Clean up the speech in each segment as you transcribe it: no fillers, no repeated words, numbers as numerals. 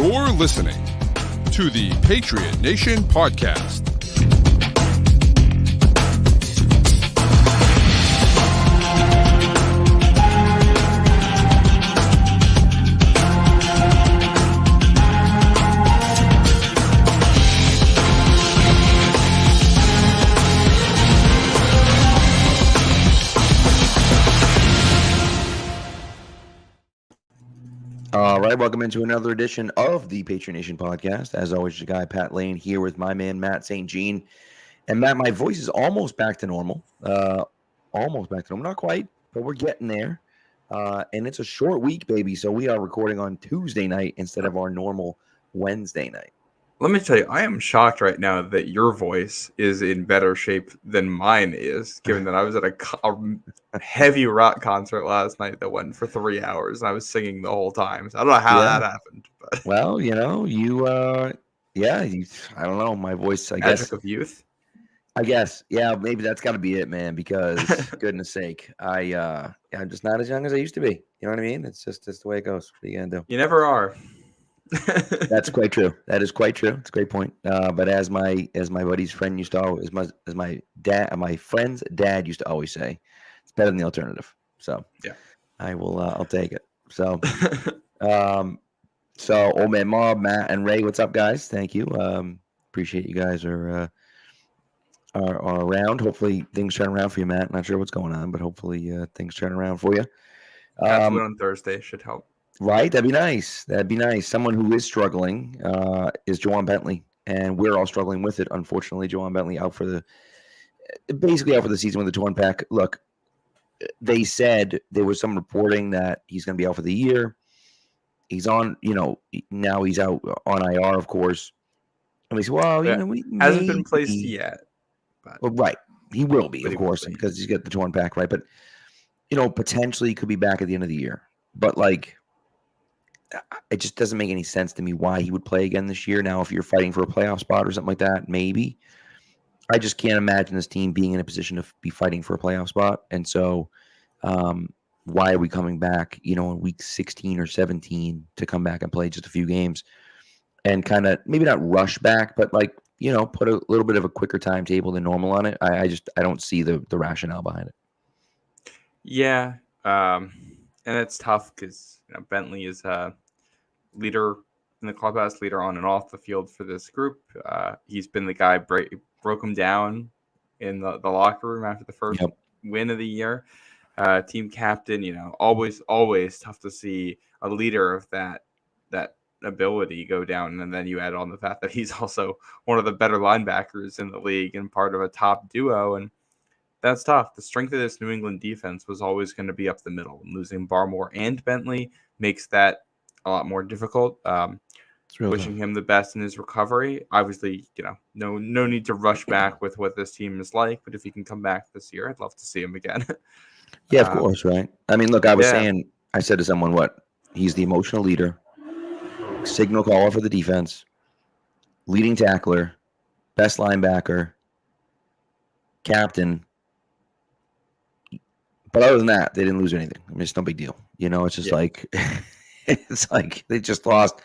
You're listening to the Patriot Nation Podcast. All right, welcome into another edition of the Patriot Nation Podcast. As always, your guy, Pat Lane, here with my man, Matt St. Jean. And Matt, my voice is almost back to normal. Not quite, but we're getting there. And it's a short week, baby. So we are recording on Tuesday night instead of our normal Wednesday night. Let me tell you, I am shocked right now that your voice is in better shape than mine is, given that I was at a heavy rock concert last night that went for 3 hours, and I was singing the whole time. So I don't know how that happened. But well, I don't know, my voice, I Magic guess. of youth? I guess. Yeah, maybe that's got to be it, man, because goodness sake, I'm just not as young as I used to be. You know what I mean? It's just the way it goes. What are you going to do? You never are. That's quite true. That is quite true. It's a great point. But as my buddy's friend used to always, as my friend's dad used to always say, it's better than the alternative. So yeah, I'll take it. So, old man Mob, Matt, and Ray, what's up, guys? Thank you. Appreciate you guys are around. Hopefully things turn around for you, Matt. Not sure what's going on, but hopefully things turn around for you. On Thursday should help. Right, that'd be nice. Someone who is struggling is Jawan Bentley, and we're all struggling with it. Unfortunately, Jawan Bentley basically out for the season with a torn pec. Look, they said there was some reporting that he's going to be out for the year. He's on, now he's out on IR, of course. And we said, well, hasn't been placed yet. Well, right, he will be, of course, because he's got the torn pec, right? But potentially he could be back at the end of the year. But it just doesn't make any sense to me why he would play again this year. Now, if you're fighting for a playoff spot or something like that, maybe. I just can't imagine this team being in a position to be fighting for a playoff spot. And so why are we coming back, in week 16 or 17 to come back and play just a few games and kind of maybe not rush back, but put a little bit of a quicker timetable than normal on it. I don't see the rationale behind it. Yeah. And it's tough because Bentley is a leader in the clubhouse, leader on and off the field for this group. He's been the guy broke him down in the locker room after the first win of the year. Team captain, always tough to see a leader of that ability go down. And then you add on the fact that he's also one of the better linebackers in the league and part of a top duo. And that's tough. The strength of this New England defense was always going to be up the middle. Losing Barmore and Bentley makes that a lot more difficult. Wishing him the best in his recovery. Obviously, no need to rush back with what this team is like. But if he can come back this year, I'd love to see him again. Yeah, of course, right? I mean, look, I said to someone, he's the emotional leader, signal caller for the defense, leading tackler, best linebacker, captain. But other than that, they didn't lose anything. I mean, it's no big deal. It's just it's like they just lost,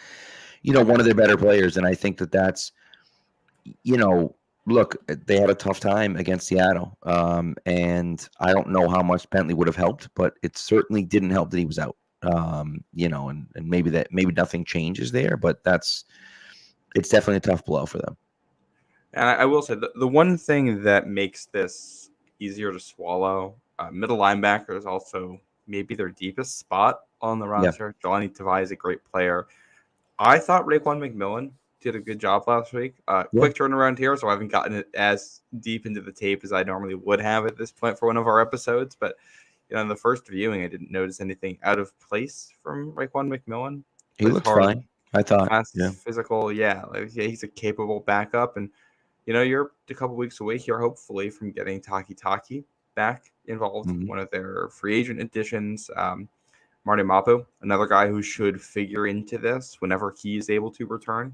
one of their better players. And I think that's, look, they had a tough time against Seattle. And I don't know how much Bentley would have helped, but it certainly didn't help that he was out. And maybe nothing changes there, but it's definitely a tough blow for them. And I will say the one thing that makes this easier to swallow, middle linebacker is also maybe their deepest spot on the roster. Yeah. Jelani Tavai is a great player. I thought Raekwon McMillan did a good job last week. Quick turnaround here, so I haven't gotten it as deep into the tape as I normally would have at this point for one of our episodes. But in the first viewing, I didn't notice anything out of place from Raekwon McMillan. He looked fine, I thought. Fast, physical, he's a capable backup. And, you're a couple weeks away here, hopefully, from getting Taki back involved. One of their free agent additions. Marty Mapu, another guy who should figure into this whenever he's able to return.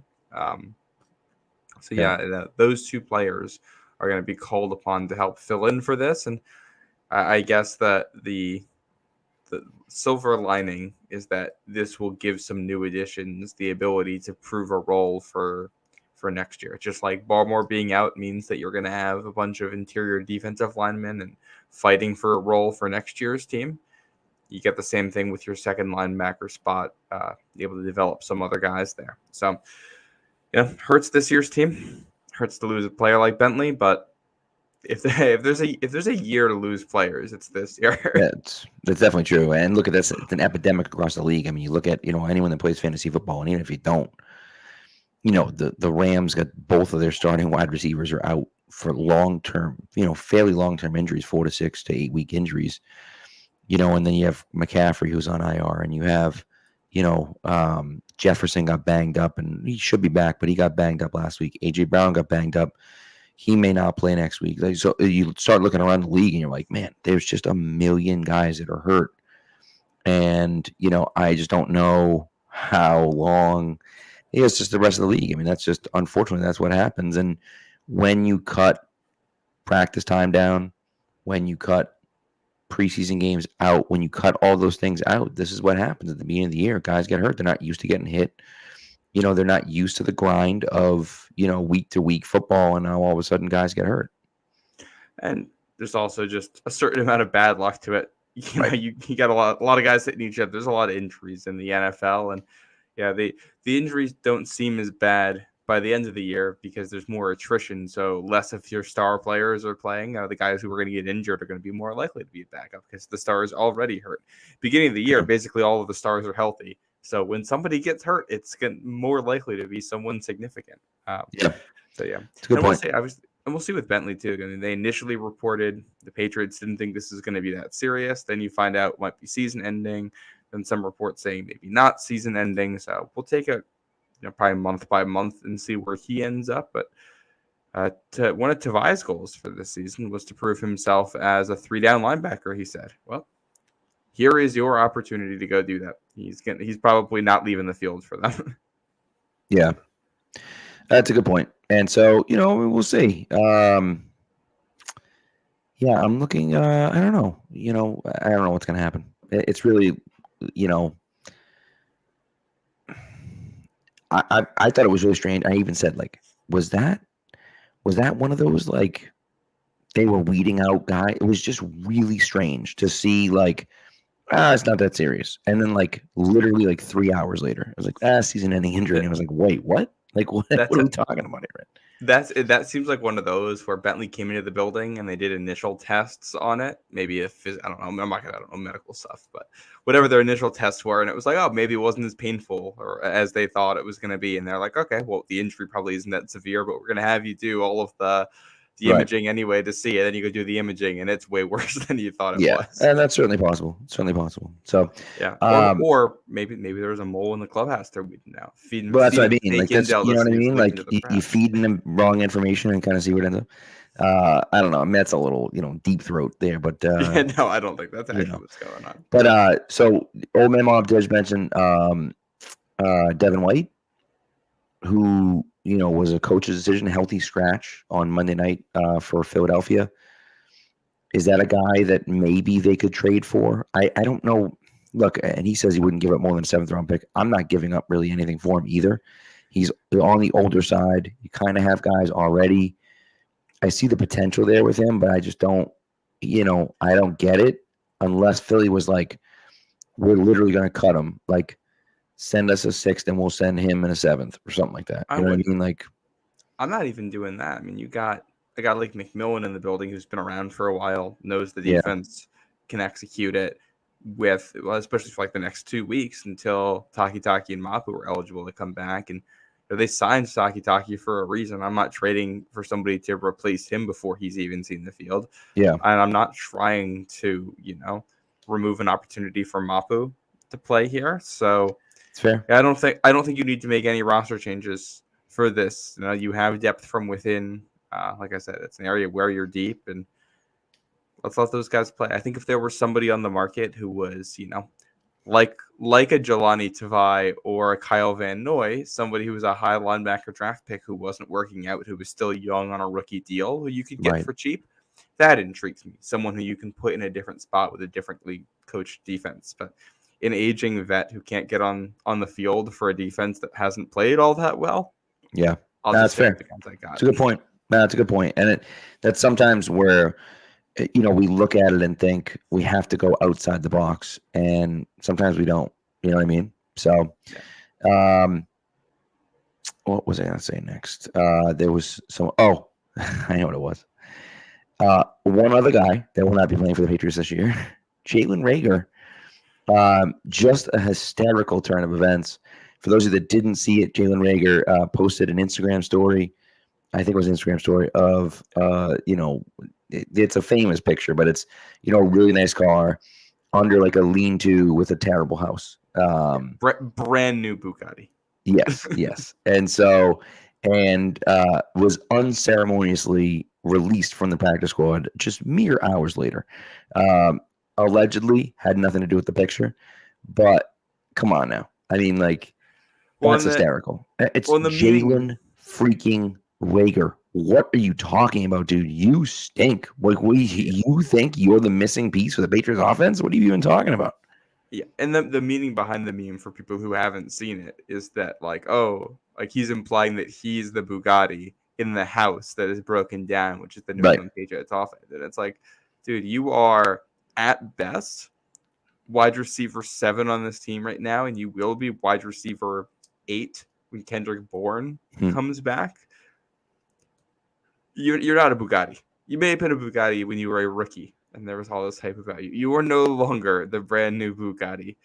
Those two players are going to be called upon to help fill in for this. And I guess that the the silver lining is that this will give some new additions the ability to prove a role for next year. Just like Barmore being out means that you're going to have a bunch of interior defensive linemen and fighting for a role for next year's team. You get the same thing with your second linebacker spot, able to develop some other guys there. So, hurts this year's team. Hurts to lose a player like Bentley, but if there's a year to lose players, it's this year. Yeah, that's definitely true. And look at this; it's an epidemic across the league. I mean, you look at anyone that plays fantasy football, and even if you don't, the Rams got both of their starting wide receivers are out for long-term, fairly long-term injuries, 4 to 6 to 8 week injuries. And then you have McCaffrey who's on IR, and you have, Jefferson got banged up, and he should be back, but he got banged up last week. AJ Brown got banged up. He may not play next week. So you start looking around the league, and you're like, man, there's just a million guys that are hurt. And, I just don't know how long. It's just the rest of the league. I mean, that's just, unfortunately, that's what happens. And when you cut practice time down, when you cut preseason games out, when you cut all those things out, this is what happens at the beginning of the year. Guys get hurt. They're not used to getting hit. They're not used to the grind of, week to week football. And now all of a sudden guys get hurt. And there's also just a certain amount of bad luck to it. You got a lot of guys hitting each other. There's a lot of injuries in the NFL. And the injuries don't seem as bad by the end of the year because there's more attrition. So less of your star players are playing. The guys who are going to get injured are going to be more likely to be back up because the stars already hurt. Beginning of the year, basically all of the stars are healthy. So when somebody gets hurt, it's more likely to be someone significant. So it's a good and point. We'll see with Bentley too. I mean, they initially reported the Patriots didn't think this is going to be that serious. Then you find out it might be season ending. Then some reports saying maybe not season ending. So we'll take it, probably month by month and see where he ends up. But one of Tavai's goals for this season was to prove himself as a 3-down linebacker. He said, "Well, here is your opportunity to go do that." He's probably not leaving the field for them. Yeah, that's a good point. And so, we'll see. I'm looking. I don't know. I don't know what's going to happen. It's really, I thought it was really strange. I even said, was that one of those, they were weeding out guys? It was just really strange to see, it's not that serious. And then, literally, 3 hours later, I was like, season-ending injury. And I was like, wait, what? What are we talking about here? That seems like one of those where Bentley came into the building and they did initial tests on it. Maybe I don't know. I don't know medical stuff, but whatever their initial tests were, and it was like, oh, maybe it wasn't as painful or as they thought it was going to be. And they're like, okay, well, the injury probably isn't that severe, but we're going to have you do all of the imaging anyway to see it. Then you go do the imaging, and it's way worse than you thought it was. And that's certainly possible. So or maybe there was a mole in the clubhouse they're weeding out. Well, that's what I mean. That's, you know what I mean? You feeding them wrong information and kind of see what ends up. I don't know. I mean, that's a little, deep throat there, but no, I don't think that's actually what's going on. But so old man Mom Dej mentioned Devin White, who was a coach's decision, healthy scratch on Monday night for Philadelphia. Is that a guy that maybe they could trade for? I don't know. Look, and he says he wouldn't give up more than a 7th-round pick. I'm not giving up really anything for him either. He's on the older side. You kind of have guys already. I see the potential there with him, but I just don't, I don't get it unless Philly was like, we're literally going to cut him. Send us a 6th and we'll send him in a 7th or something like that. You know what I mean? I'm not even doing that. I mean, you got a guy like McMillan in the building who's been around for a while, knows the defense, can execute it especially for the next 2 weeks until Taki and Mapu were eligible to come back. And they signed Taki for a reason. I'm not trading for somebody to replace him before he's even seen the field. Yeah. And I'm not trying to, remove an opportunity for Mapu to play here. So it's fair. I don't think you need to make any roster changes for this. You have depth from within. Like I said, it's an area where you're deep, and let's let those guys play. I think if there were somebody on the market who was, like a Jelani Tavai or a Kyle Van Noy, somebody who was a high linebacker draft pick who wasn't working out, who was still young on a rookie deal, who you could get for cheap, that intrigues me. Someone who you can put in a different spot with a differently coached defense, but an aging vet who can't get on the field for a defense that hasn't played all that well. Yeah, That's fair. It's a good point. That's a good point. And that's sometimes where, we look at it and think we have to go outside the box, and sometimes we don't. You know what I mean? So, what was I going to say next? There was some. Oh, I know what it was. One other guy that will not be playing for the Patriots this year, Jalen Reagor. Just a hysterical turn of events. For those of you that didn't see it, Jalen Reagor posted an Instagram story. I think it was an Instagram story of, it's a famous picture, but it's, a really nice car under like a lean-to with a terrible house. Brand new Bugatti. Yes. And so, was unceremoniously released from the practice squad just mere hours later. Allegedly had nothing to do with the picture, but come on now. I mean, like, that's hysterical. It's Jalen freaking Reagor. What are you talking about, dude? You stink. Like, you think you're the missing piece for the Patriots offense? What are you even talking about? Yeah, and the meaning behind the meme for people who haven't seen it is that, like, he's implying that he's the Bugatti in the house that is broken down, which is the New England Patriots offense. And it's like, dude, you are at best wide receiver 7 on this team right now, and you will be wide receiver 8 when Kendrick Bourne comes back. You're not a Bugatti. You may have been a Bugatti when you were a rookie, and there was all this hype about you. You are no longer the brand new Bugatti.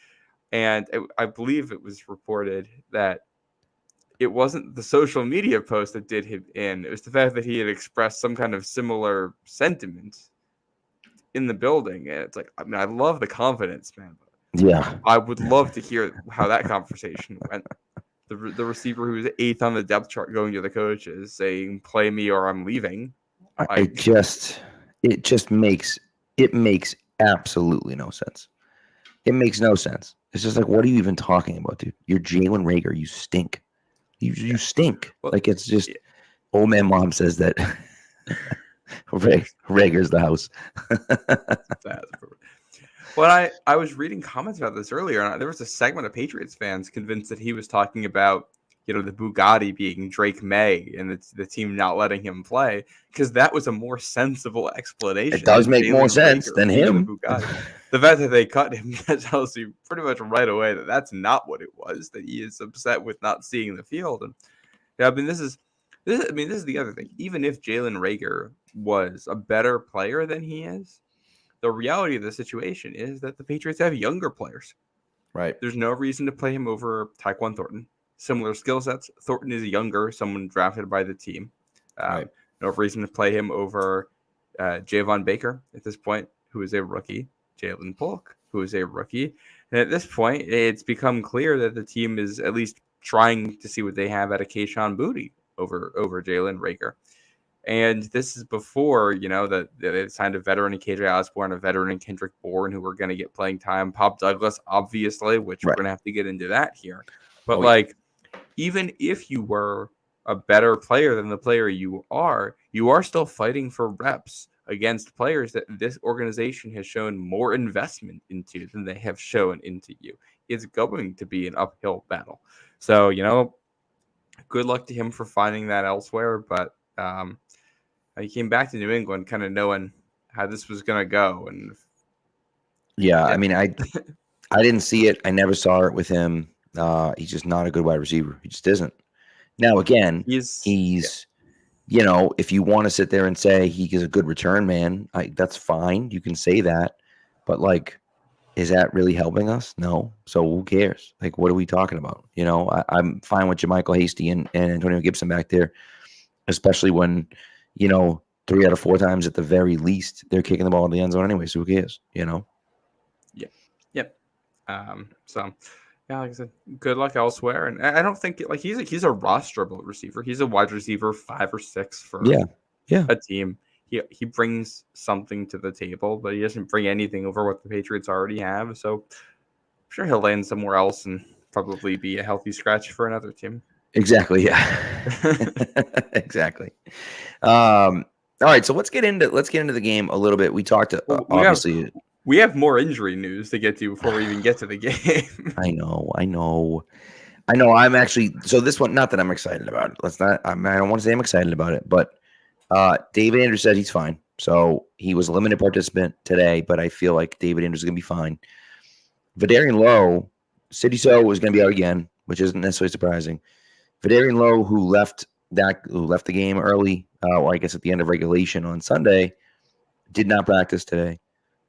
And I believe it was reported that it wasn't the social media post that did him in. It was the fact that he had expressed some kind of similar sentiment in the building. And it's like, I mean, I love the confidence, man. Yeah. I would love to hear how that conversation went. The receiver who's 8th on the depth chart going to the coaches saying, play me or I'm leaving. It just makes absolutely no sense. It makes no sense. It's just like, what are you even talking about, dude? You're Jalen Reagor. You stink. You stink. Well, like, it's just old man mom says that Reagor's the house. Well, I was reading comments about this earlier, and there was a segment of Patriots fans convinced that he was talking about, the Bugatti being Drake Maye and the team not letting him play, because that was a more sensible explanation. It does make more sense than him. The fact that they cut him, that tells you pretty much right away that that's not what it was, that he is upset with not seeing the field. And yeah, I mean, this is the other thing. Even if Jalen Reagor was a better player than he is, the reality of the situation is that the Patriots have younger players. Right. There's no reason to play him over Tyquan Thornton. Similar skill sets. Thornton is younger, someone drafted by the team. Right. No reason to play him over Javon Baker at this point, who is a rookie. Jalen Polk, who is a rookie. And at this point, it's become clear that the team is at least trying to see what they have out of Kayshon Boutte over Jalen Reagor. And this is before, that they signed a veteran in KJ Osborne, a veteran in Kendrick Bourne, who were going to get playing time. Pop Douglas, obviously, which we're going to have to get into that here. But, even if you were a better player than the player you are still fighting for reps against players that this organization has shown more investment into than they have shown into you. It's going to be an uphill battle. So, good luck to him for finding that elsewhere. But he came back to New England kind of knowing how this was going to go. And I mean, I didn't see it. I never saw it with him. He's just not a good wide receiver. He just isn't. Now, again, he's if you want to sit there and say he is a good return man, that's fine. You can say that. But, is that really helping us? No. So who cares? Like, what are we talking about? I'm fine with JaMychal Hasty and Antonio Gibson back there, especially when, 3 out of 4 times at the very least, they're kicking the ball in the end zone anyway. So who cares? Yeah. Yep. So, yeah, like I said, good luck elsewhere. And I don't think he's a rosterable receiver. He's a wide receiver 5 or 6 for a team. He brings something to the table, but he doesn't bring anything over what the Patriots already have. So I'm sure he'll land somewhere else and probably be a healthy scratch for another team. Exactly. Yeah. Exactly. All right. So let's get into the game a little bit. We talked obviously. We have more injury news to get to before we even get to the game. I know. I'm actually so this one. Not that I'm excited about it. I don't want to say I'm excited about it, but David Andrews said he's fine. So he was a limited participant today, but I feel like David Andrews is going to be fine. Vidarian Lowe, City So is going to be out again, which isn't necessarily surprising. Vidarian Lowe, who left the game early, or I guess at the end of regulation on Sunday, did not practice today.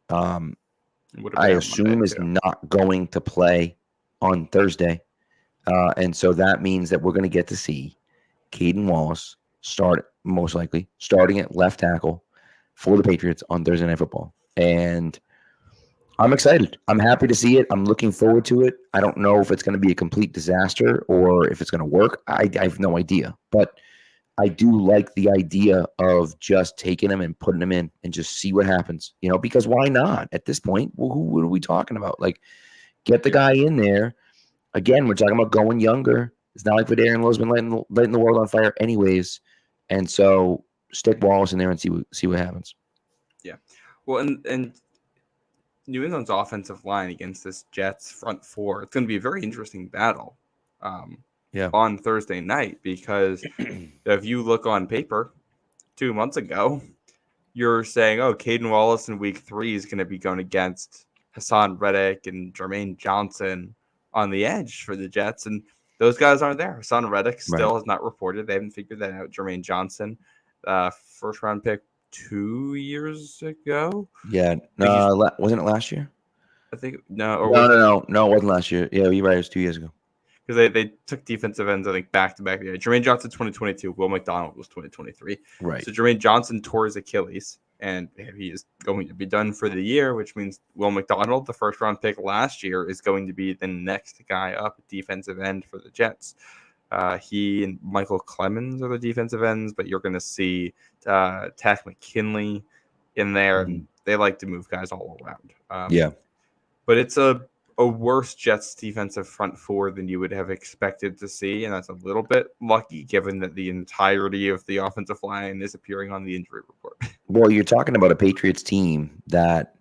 I assume is not going to play on Thursday. And so that means that we're going to get to see Caden Wallace most likely starting at left tackle for the Patriots on Thursday Night Football. And I'm excited. I'm happy to see it. I'm looking forward to it. I don't know if it's going to be a complete disaster or if it's going to work. I have no idea. But I do like the idea of just taking him and putting him in and just see what happens. Because why not? At this point, what are we talking about? Like, get the guy in there. Again, we're talking about going younger. It's not like Vidarian Lowe's been lighting the world on fire anyways. And so stick Wallace in there and see what happens. Yeah. Well, and New England's offensive line against this Jets front four, it's going to be a very interesting battle on Thursday night because if you look on paper 2 months ago, you're saying, Caden Wallace in week 3 is going to be going against Hassan Reddick and Jermaine Johnson on the edge for the Jets, and those guys aren't there. Hassan Reddick still has not reported. They haven't figured that out. Jermaine Johnson, first round pick 2 years ago. Yeah, wasn't it last year? I think no, it wasn't last year. Yeah, you're right. It was 2 years ago. Because they took defensive ends, I think, back to back. Yeah, Jermaine Johnson 2022. Will McDonald was 2023. Right. So Jermaine Johnson tore his Achilles, and he is going to be done for the year, which means Will McDonald, the first round pick last year, is going to be the next guy up at defensive end for the Jets. He and Michael Clemens are the defensive ends, but you're going to see Tack McKinley in there, and they like to move guys all around. But it's a worse Jets defensive front four than you would have expected to see, and that's a little bit lucky given that the entirety of the offensive line is appearing on the injury report. Well, you're talking about a Patriots team that,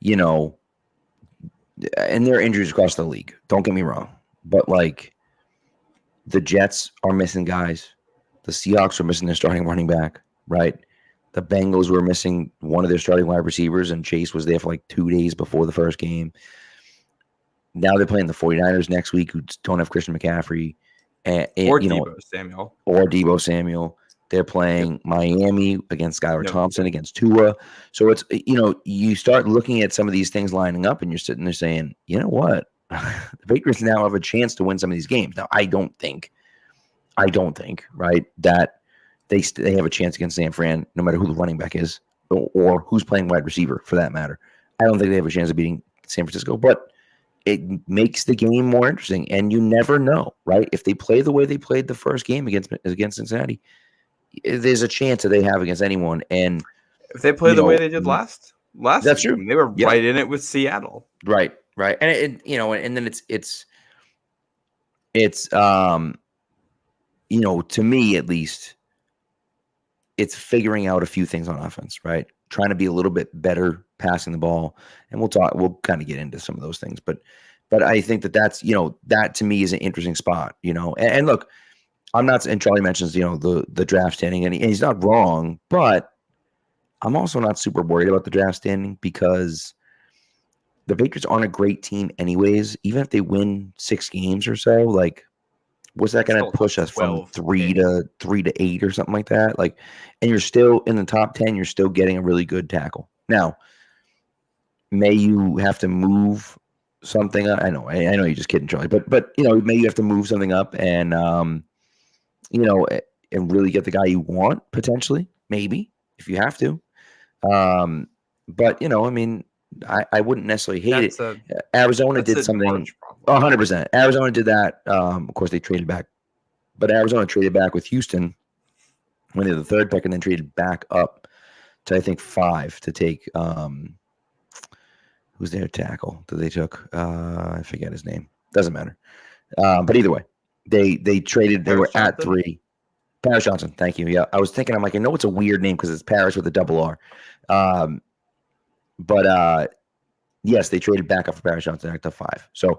and there are injuries across the league. Don't get me wrong. But, the Jets are missing guys. The Seahawks are missing their starting running back, right? The Bengals were missing one of their starting wide receivers, and Chase was there for 2 days before the first game. Now they're playing the 49ers next week, who don't have Christian McCaffrey. Or Deebo Samuel. They're playing Miami against Skylar Thompson, against Tua. So it's, you start looking at some of these things lining up, and you're sitting there saying, you know what? The Patriots now have a chance to win some of these games. Now, I don't think, right, that they have a chance against San Fran, no matter who the running back is or who's playing wide receiver, for that matter. I don't think they have a chance of beating San Francisco, but it makes the game more interesting, and you never know, right? If they play the way they played the first game against Cincinnati, there's a chance that they have against anyone. And if they play the way they did last that's game, true. They were right in it with Seattle. Right. And and then it's to me at least, it's figuring out a few things on offense, right? Trying to be a little bit better passing the ball, and we'll kind of get into some of those things, but I think that's that to me is an interesting spot, and look, I'm not, and Charlie mentions the draft standing, and he's not wrong, but I'm also not super worried about the draft standing because the Patriots aren't a great team anyways. Even if they win 6 games or so, what's that going to push us from 3 to 8 or something like that? And you're still in the top 10. You're still getting a really good tackle. Now, may you have to move something up? I know you're just kidding, Charlie, but may you have to move something up and and really get the guy you want potentially, maybe if you have to. But I wouldn't necessarily hate it. Arizona did something. 100%. Arizona did that. Of course, they traded back, but Arizona traded back with Houston when they had the 3rd pick, and then traded back up to I think 5 to take. Who's their tackle that they took? I forget his name. Doesn't matter. But either way, they traded. They were at 3. Paris Johnson. Thank you. Yeah, I was thinking. I'm like, I know it's a weird name because it's Paris with a double R. But Yes, they traded back up for Paris Johnson at the 5. So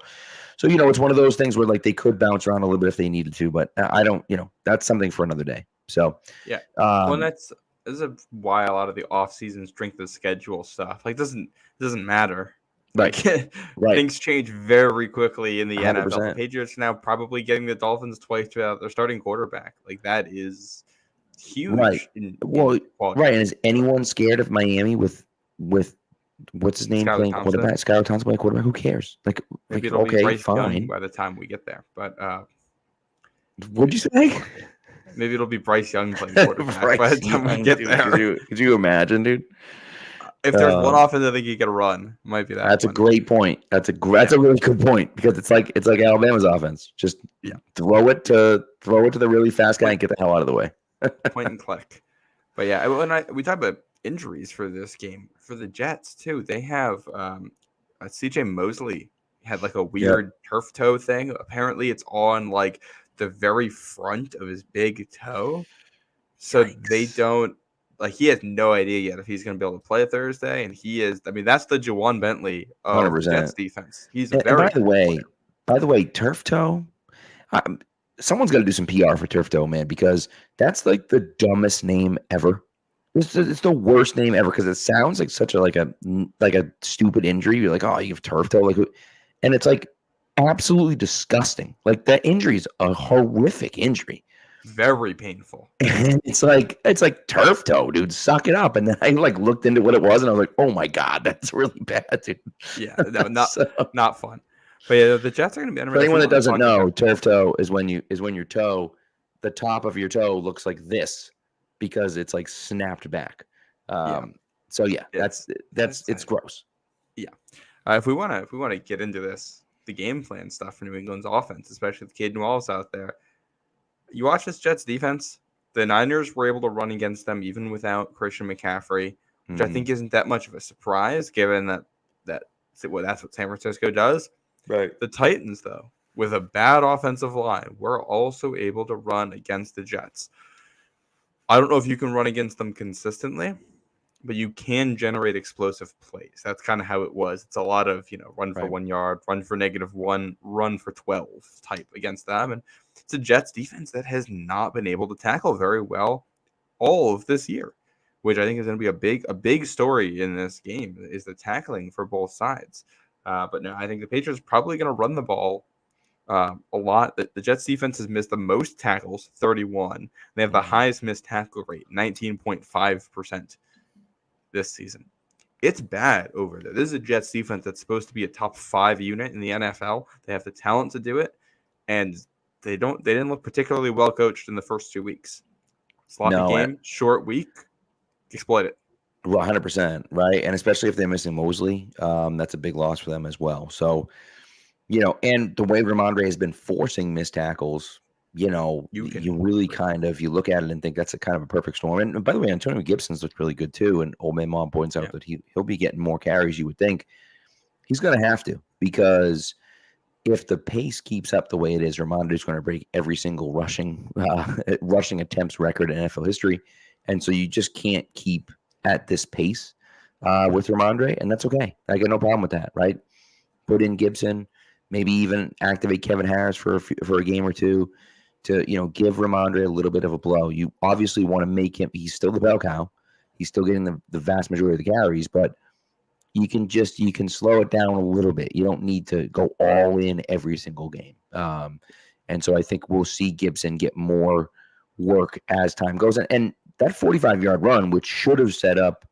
it's one of those things where like they could bounce around a little bit if they needed to, but I don't. That's something for another day. So yeah, well, that's why a lot of the off-season strength of schedule stuff doesn't matter. Right. Things change very quickly in the 100%. NFL. The Patriots now probably getting the Dolphins twice without their starting quarterback. That is huge. Right. Right. And is anyone scared of Miami with what's his name playing quarterback? Skylar Thompson playing quarterback. Who cares? Maybe it'll be Bryce Young by the time we get there. But what'd you say? Maybe it'll be Bryce Young playing quarterback by the time we get there. Could you imagine, dude? If there's one offense I think you can run, it might be that. That's a great point. That's a really good point because it's like Alabama's offense. Just throw it to the really fast guy and get the hell out of the way. Point and click. But yeah, when we talk about injuries for this game for the Jets too, they have CJ Mosley had a weird turf toe thing. Apparently, it's on the very front of his big toe, so they don't. He has no idea yet if he's going to be able to play Thursday, and he is. I mean, that's the Juwan Bentley of the Jets defense. He's a very. By the way, turf toe. Someone's got to do some PR for turf toe, man, because that's the dumbest name ever. It's the worst name ever because it sounds like such a stupid injury. You're like, oh, you have turf toe, and it's absolutely disgusting. That injury is a horrific injury. Very painful. And it's like turf toe, dude. Suck it up. And then I looked into what it was, and I was like, oh my god, that's really bad, dude. Yeah, no, not fun. But yeah, the Jets are going to be. For anyone that doesn't know, turf toe is when your toe, the top of your toe looks like this because it's snapped back. So yeah, it's gross. Yeah. If we want to get into the game plan stuff for New England's offense, especially with Caden Wallace out there. You watch this Jets defense, the Niners were able to run against them even without Christian McCaffrey, which I think isn't that much of a surprise given that's what San Francisco does. Right. The Titans, though, with a bad offensive line, were also able to run against the Jets. I don't know if you can run against them consistently, but you can generate explosive plays. That's kind of how it was. It's a lot of, run for 1 yard, run for -1, run for 12 type against them. And it's a Jets defense that has not been able to tackle very well all of this year, which I think is going to be a big story in this game is the tackling for both sides. But no, I think the Patriots are probably going to run the ball a lot. The Jets defense has missed the most tackles, 31. They have the highest missed tackle rate, 19.5% this season. It's bad over there. This is a Jets defense that's supposed to be a top 5 unit in the NFL. They have the talent to do it, and they didn't look particularly well coached in the first 2 weeks. Sloppy game, short week, exploit it. Well, 100%, right? And especially if they're missing Mosley, that's a big loss for them as well. So, and the way Ramondre has been forcing missed tackles, you really you look at it and think that's a kind of a perfect storm. And by the way, Antonio Gibson's looked really good too. And Old Man Mom points out that he'll be getting more carries, you would think. He's going to have to, because if the pace keeps up the way it is, Ramondre's going to break every single rushing attempts record in NFL history. And so you just can't keep at this pace with Ramondre, and that's okay. I got no problem with that, right? Put in Gibson, maybe even activate Kevin Harris for a game or two to, give Ramondre a little bit of a blow. You obviously want to make him, he's still the bell cow. He's still getting the vast majority of the carries, but you can slow it down a little bit. You don't need to go all in every single game. And so I think we'll see Gibson get more work as time goes. And that 45-yard run, which should have set up,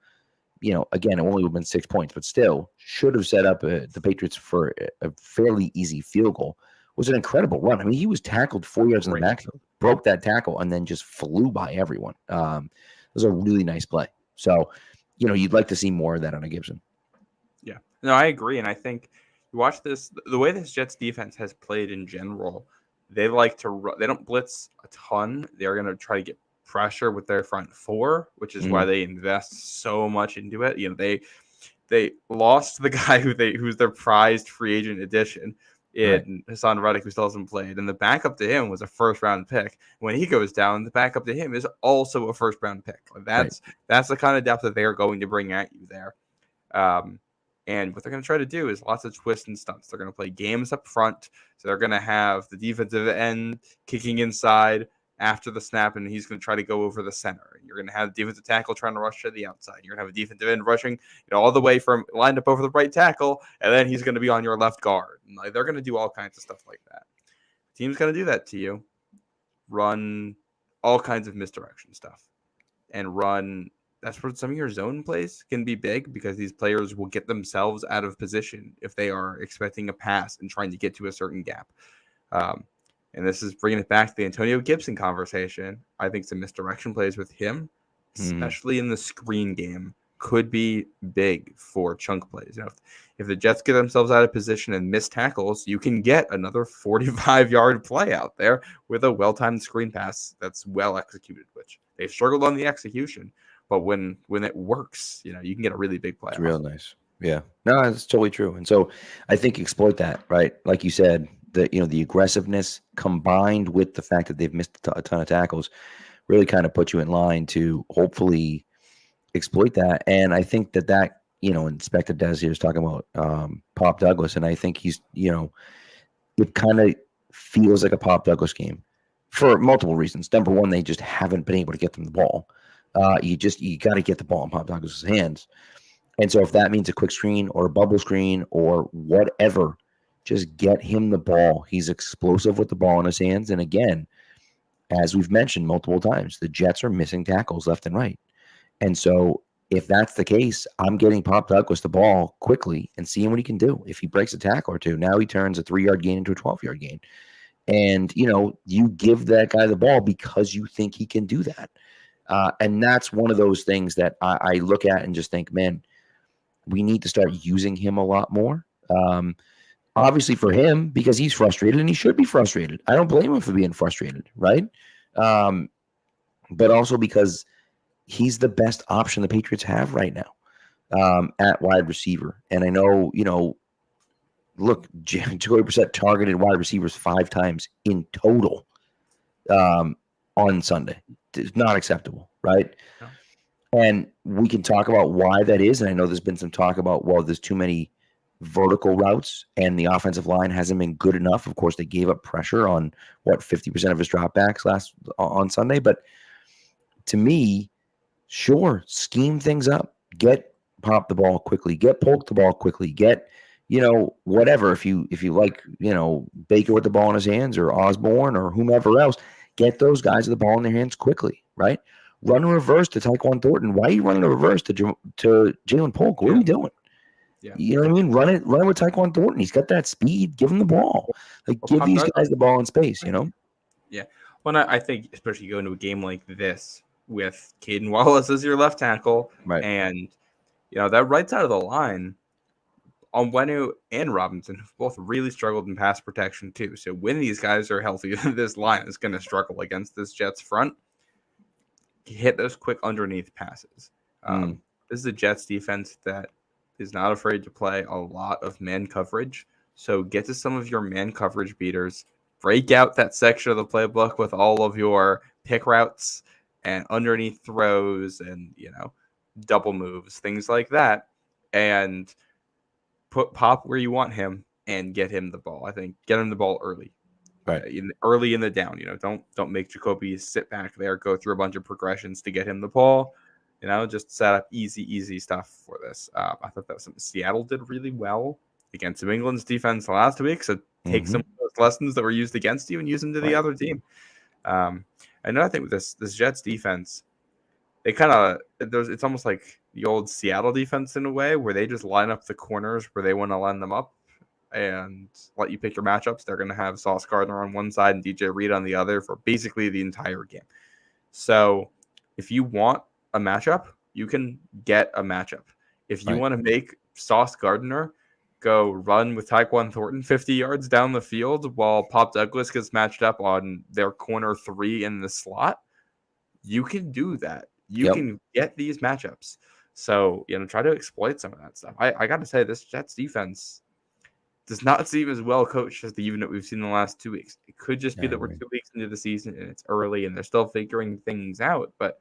again, it only would have been 6 points, but still should have set up the Patriots for a fairly easy field goal, was an incredible run. I mean, he was tackled 4 yards in the backfield, broke that tackle, and then just flew by everyone. It was a really nice play. So, you'd like to see more of that on a Gibson. Yeah. No, I agree. And I think you watch this, the way this Jets defense has played in general, they like to they don't blitz a ton. They're going to try to get pressure with their front four, which is why they invest so much into it. They lost the guy who's their prized free agent addition in Hassan Reddick, who still hasn't played, and the backup to him was a first-round pick. When he goes down, the backup to him is also a first-round pick. That's the kind of depth that they're going to bring at you there. And what they're going to try to do is lots of twists and stunts. They're going to play games up front. So they're going to have the defensive end kicking inside after the snap, and he's going to try to go over the center. You're going to have the defensive tackle trying to rush to the outside. You're going to have a defensive end rushing, all the way from lined up over the right tackle, and then he's going to be on your left guard. And they're going to do all kinds of stuff like that. The team's going to do that to you. Run all kinds of misdirection stuff, and run. That's where some of your zone plays can be big, because these players will get themselves out of position if they are expecting a pass and trying to get to a certain gap. And this is bringing it back to the Antonio Gibson conversation. I think some misdirection plays with him, especially in the screen game, could be big for chunk plays. If the Jets get themselves out of position and miss tackles, you can get another 45-yard play out there with a well-timed screen pass that's well executed, which they've struggled on the execution. But when it works, you can get a really big play. It's real nice. Yeah. No, that's totally true. And so I think exploit that, right? Like you said, the aggressiveness combined with the fact that they've missed a ton of tackles really kind of put you in line to hopefully exploit that. And I think that Inspector Des here is talking about Pop Douglas, and I think he's, it kind of feels like a Pop Douglas game for multiple reasons. Number one, they just haven't been able to get them the ball. You got to get the ball in Pop Douglas's hands. And so if that means a quick screen or a bubble screen or whatever, just get him the ball. He's explosive with the ball in his hands. And again, as we've mentioned multiple times, the Jets are missing tackles left and right. And so if that's the case, I'm getting Pop Douglas the ball quickly and seeing what he can do. If he breaks a tackle or two, now he turns a 3-yard gain into a 12-yard gain. And, you give that guy the ball because you think he can do that. And that's one of those things that I look at and just think, man, we need to start using him a lot more. Obviously for him, because he's frustrated, and he should be frustrated. I don't blame him for being frustrated, right? But also because he's the best option the Patriots have right now at wide receiver. And I know, look, Jacoby Brissett targeted wide receivers 5 times in total on Sunday. It's not acceptable, right? No. And we can talk about why that is. And I know there's been some talk about, there's too many vertical routes and the offensive line hasn't been good enough. Of course, they gave up pressure on 50% of his dropbacks on Sunday. But to me, sure, scheme things up, get Pop the ball quickly, get Polk the ball quickly, get, whatever. If you like, Baker with the ball in his hands or Osborne or whomever else, get those guys with the ball in their hands quickly, right? Run a reverse to Tyquan Thornton. Why are you running a reverse to Jalen Polk? What are we doing? Yeah. You know what I mean? Run it with Tyquan Thornton. He's got that speed. Give him the ball. Give these guys the ball in space, Yeah. Well, I think especially going to a game like this with Caden Wallace as your left tackle, right, and that right side of the line, Onwenu and Robinson have both really struggled in pass protection too. So when these guys are healthy, this line is going to struggle against this Jets front. Hit those quick underneath passes. This is a Jets defense that is not afraid to play a lot of man coverage. So get to some of your man coverage beaters. Break out that section of the playbook with all of your pick routes and underneath throws and, double moves, things like that. And put Pop where you want him and get him the ball. I think get him the ball early. Right. Early in the down. Don't make Jacoby sit back there, go through a bunch of progressions to get him the ball. Just set up easy stuff for this. I thought that was something Seattle did really well against New England's defense last week. So take some of those lessons that were used against you and use them to the other team. I think with this Jets defense, they it's almost like the old Seattle defense in a way where they just line up the corners where they want to line them up and let you pick your matchups. They're going to have Sauce Gardner on one side and DJ Reed on the other for basically the entire game. So if you want a matchup, you can get a matchup. If you want to make Sauce Gardner go run with Tyquan Thornton 50 yards down the field while Pop Douglas gets matched up on their corner 3 in the slot, you can do that. You can get these matchups. So, try to exploit some of that stuff. I got to say, this Jets defense does not seem as well coached as the unit we've seen in the last 2 weeks. It could just be that we're 2 weeks into the season and it's early and they're still figuring things out. But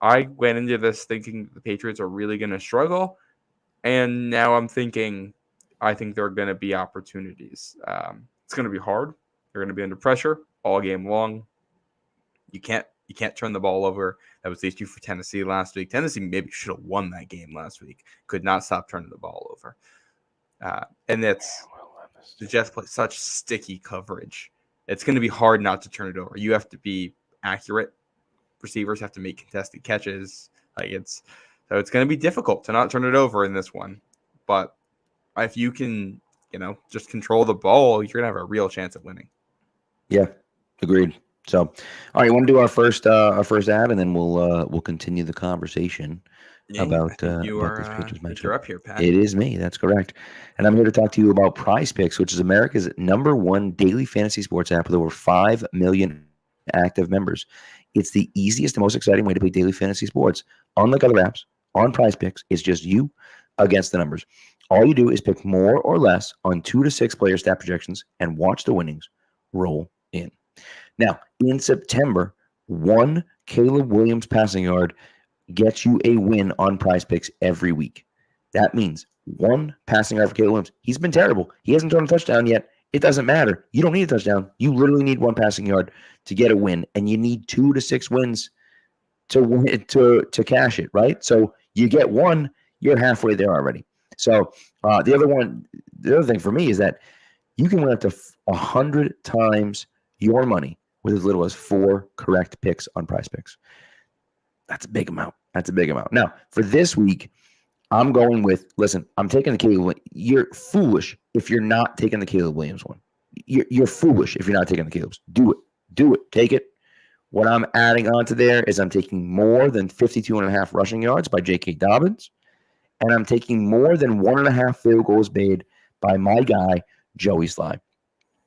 I went into this thinking the Patriots are really going to struggle. And now I'm thinking, I think there are going to be opportunities. It's going to be hard. They're going to be under pressure all game long. You can't turn the ball over. That was the issue for Tennessee last week. Tennessee maybe should have won that game last week. Could not stop turning the ball over. And that's the Jets play such sticky coverage. It's going to be hard not to turn it over. You have to be accurate. Receivers have to make contested catches. So it's going to be difficult to not turn it over in this one. But if you can, just control the ball, you're going to have a real chance at winning. Yeah, agreed. So, all right, you want to do our first ad, and then we'll continue the conversation about this Patriots matchup. You're up here, Pat. It is me. That's correct. And I'm here to talk to you about Prize Picks, which is America's #1 daily fantasy sports app with over 5 million active members. It's the easiest and most exciting way to play daily fantasy sports. Unlike other apps, on Prize Picks, it's just you against the numbers. All you do is pick more or less on 2 to 6 player stat projections and watch the winnings roll in. Now, in September, 1 Caleb Williams passing yard gets you a win on Prize Picks every week. That means 1 passing yard for Caleb Williams. He's been terrible. He hasn't thrown a touchdown yet. It doesn't matter. You don't need a touchdown. You literally need 1 passing yard to get a win, and you need 2 to 6 wins to cash it, right? So you get 1, you're halfway there already. So the other thing for me is that you can win up to 100 times your money with as little as 4 correct picks on Prize Picks. That's a big amount. Now, for this week, I'm going with, I'm taking the Caleb Williams. You're foolish if you're not taking the Caleb Williams one. You're foolish if you're not taking the Caleb's. Do it. Take it. What I'm adding on to there is I'm taking more than 52.5 rushing yards by J.K. Dobbins, and I'm taking more than 1.5 field goals made by my guy, Joey Sly.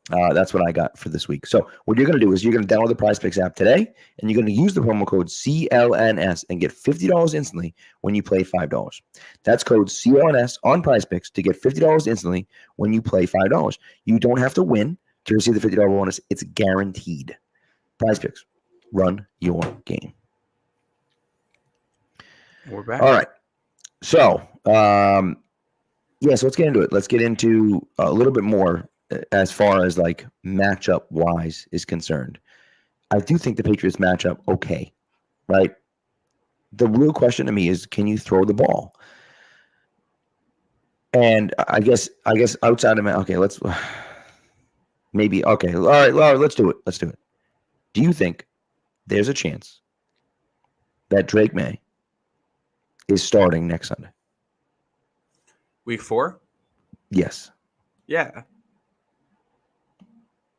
That's what I got for this week. So what you're going to do is you're going to download the Prize Picks app today, and you're going to use the promo code CLNS and get $50 instantly when you play $5. That's code CLNS on Prize Picks to get $50 instantly when you play $5. You don't have to win to receive the $50 bonus. It's guaranteed. Prize Picks. Run your game. We're back. All right. So, so let's get into it. Let's get into a little bit more as far as like matchup wise is concerned. I do think the Patriots match up okay, right? The real question to me is, can you throw the ball? And I guess outside of okay, let's maybe okay. All right, let's do it. Do you think there's a chance that Drake Maye is starting next Sunday? Week 4? Yes. Yeah.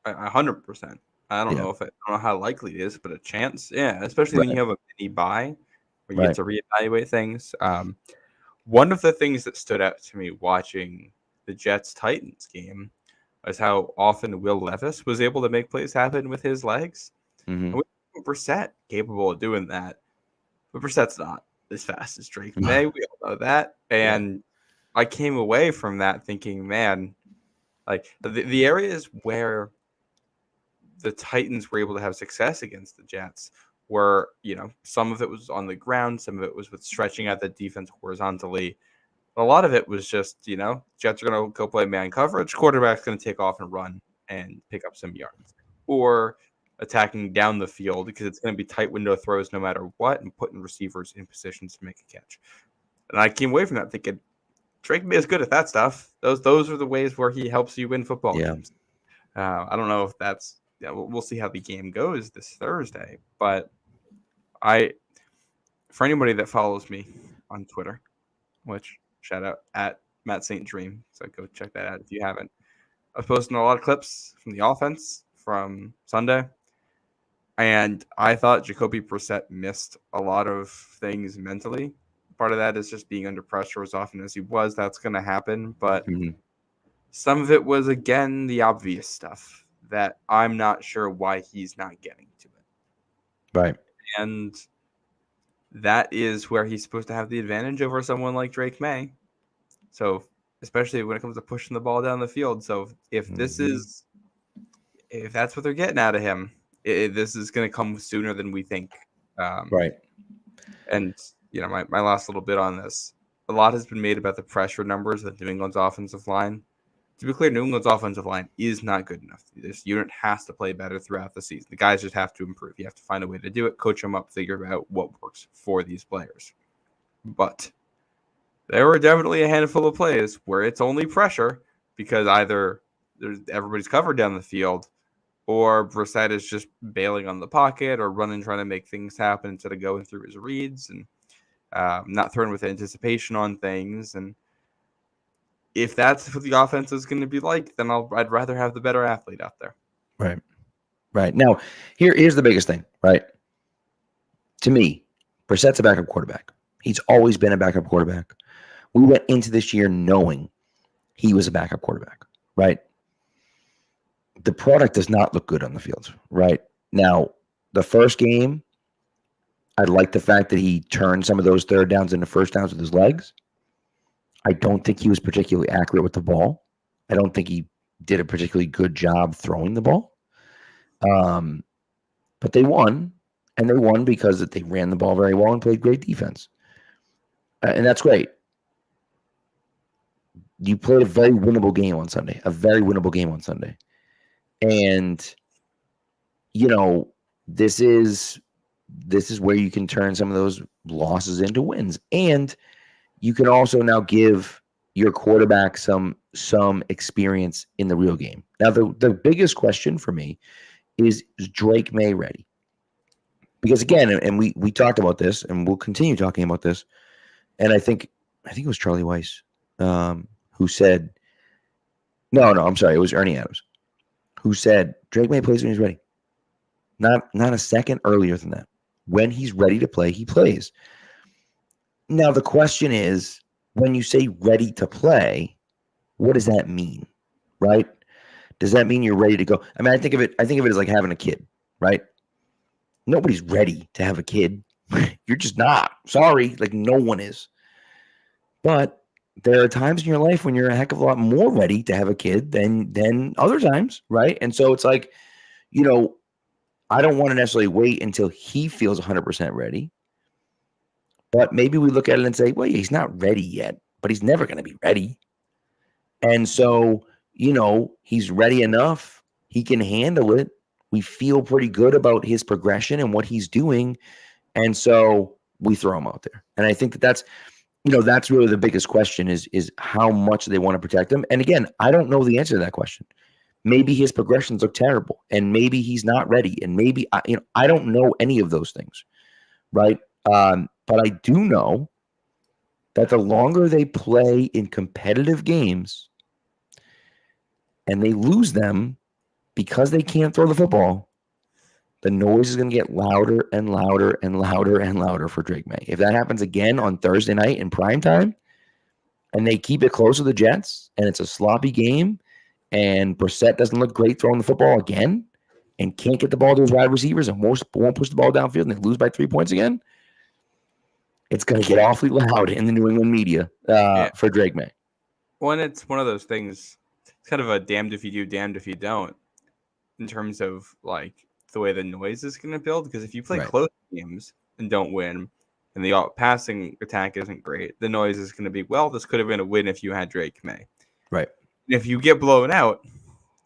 100%. I don't know how likely it is, but a chance. Yeah, especially when you have a mini bye where you get to reevaluate things. One of the things that stood out to me watching the Jets-Titans game was how often Will Levis was able to make plays happen with his legs. Mm-hmm. And Brissett capable of doing that, but Brissett's not as fast as Drake Maye. We all know that. And I came away from that thinking, man, like the areas where the Titans were able to have success against the Jets were, some of it was on the ground, some of it was with stretching out the defense horizontally. A lot of it was just, Jets are going to go play man coverage, quarterback's going to take off and run and pick up some yards, or attacking down the field because it's going to be tight window throws no matter what, and putting receivers in positions to make a catch. And I came away from that thinking, Drake Maye is good at that stuff. Those are the ways where he helps you win football games. I don't know if that's. Yeah, we'll see how the game goes this Thursday. But for anybody that follows me on Twitter, which shout out at Matt St. Dream, so go check that out if you haven't. I was posting a lot of clips from the offense from Sunday, and I thought Jacoby Brissett missed a lot of things mentally. Part of that is just being under pressure as often as he was. That's going to happen, but some of it was, again, the obvious stuff that I'm not sure why he's not getting to it. Right. And that is where he's supposed to have the advantage over someone like Drake Maye. So, especially when it comes to pushing the ball down the field. So, if that's what they're getting out of him, this is going to come sooner than we think. Right. And, my last little bit on this. a lot has been made about the pressure numbers of New England's offensive line. To be clear, New England's offensive line is not good enough. This unit has to play better throughout the season. The guys just have to improve. You have to find a way to do it, coach them up, figure out what works for these players. But there were definitely a handful of plays where it's only pressure because either everybody's covered down the field or Brissett is just bailing on the pocket or running, trying to make things happen instead of going through his reads and not throwing with anticipation on things. And if that's what the offense is going to be like, then I'd rather have the better athlete out there. Right. Right. Now, here's the biggest thing, right? To me, Brissett's a backup quarterback. He's always been a backup quarterback. We went into this year knowing he was a backup quarterback, right? The product does not look good on the field, right? Now, the first game, I like the fact that he turned some of those third downs into first downs with his legs. I don't think he was particularly accurate with the ball. I don't think he did a particularly good job throwing the ball. But they won, and they won because they ran the ball very well and played great defense. And that's great. You played a very winnable game on Sunday, And, this is where you can turn some of those losses into wins. And you can also now give your quarterback some experience in the real game. Now, the biggest question for me is Drake Maye ready? Because again, and we talked about this, and we'll continue talking about this. And I think it was Charlie Weiss who said, no, I'm sorry, it was Ernie Adams who said Drake Maye plays when he's ready. Not a second earlier than that. When he's ready to play, he plays. Now the question is, when you say ready to play, what does that mean? Right? Does that mean you're ready to go? I mean, I think of it as like having a kid, right? Nobody's ready to have a kid. You're just not. Sorry, like no one is. But there are times in your life when you're a heck of a lot more ready to have a kid than other times, right? And so it's like, I don't want to necessarily wait until he feels 100% ready. But maybe we look at it and say, well, yeah, he's not ready yet, but he's never going to be ready. And so, he's ready enough. He can handle it. We feel pretty good about his progression and what he's doing. And so we throw him out there. And I think that's really the biggest question is how much they want to protect him. And again, I don't know the answer to that question. Maybe his progressions look terrible, and maybe he's not ready, and maybe I don't know any of those things, right? But I do know that the longer they play in competitive games and they lose them because they can't throw the football, the noise is going to get louder and louder and louder and louder for Drake Maye. If that happens again on Thursday night in primetime and they keep it close to the Jets and it's a sloppy game and Brissett doesn't look great throwing the football again and can't get the ball to his wide receivers and won't push the ball downfield and they lose by 3 points again, it's going to get awfully loud in the New England media for Drake Maye. Well, and it's one of those things, it's kind of a damned if you do, damned if you don't in terms of like the way the noise is going to build. Because if you play close games and don't win and the passing attack isn't great, the noise is going to be, well, this could have been a win if you had Drake Maye. Right. And if you get blown out,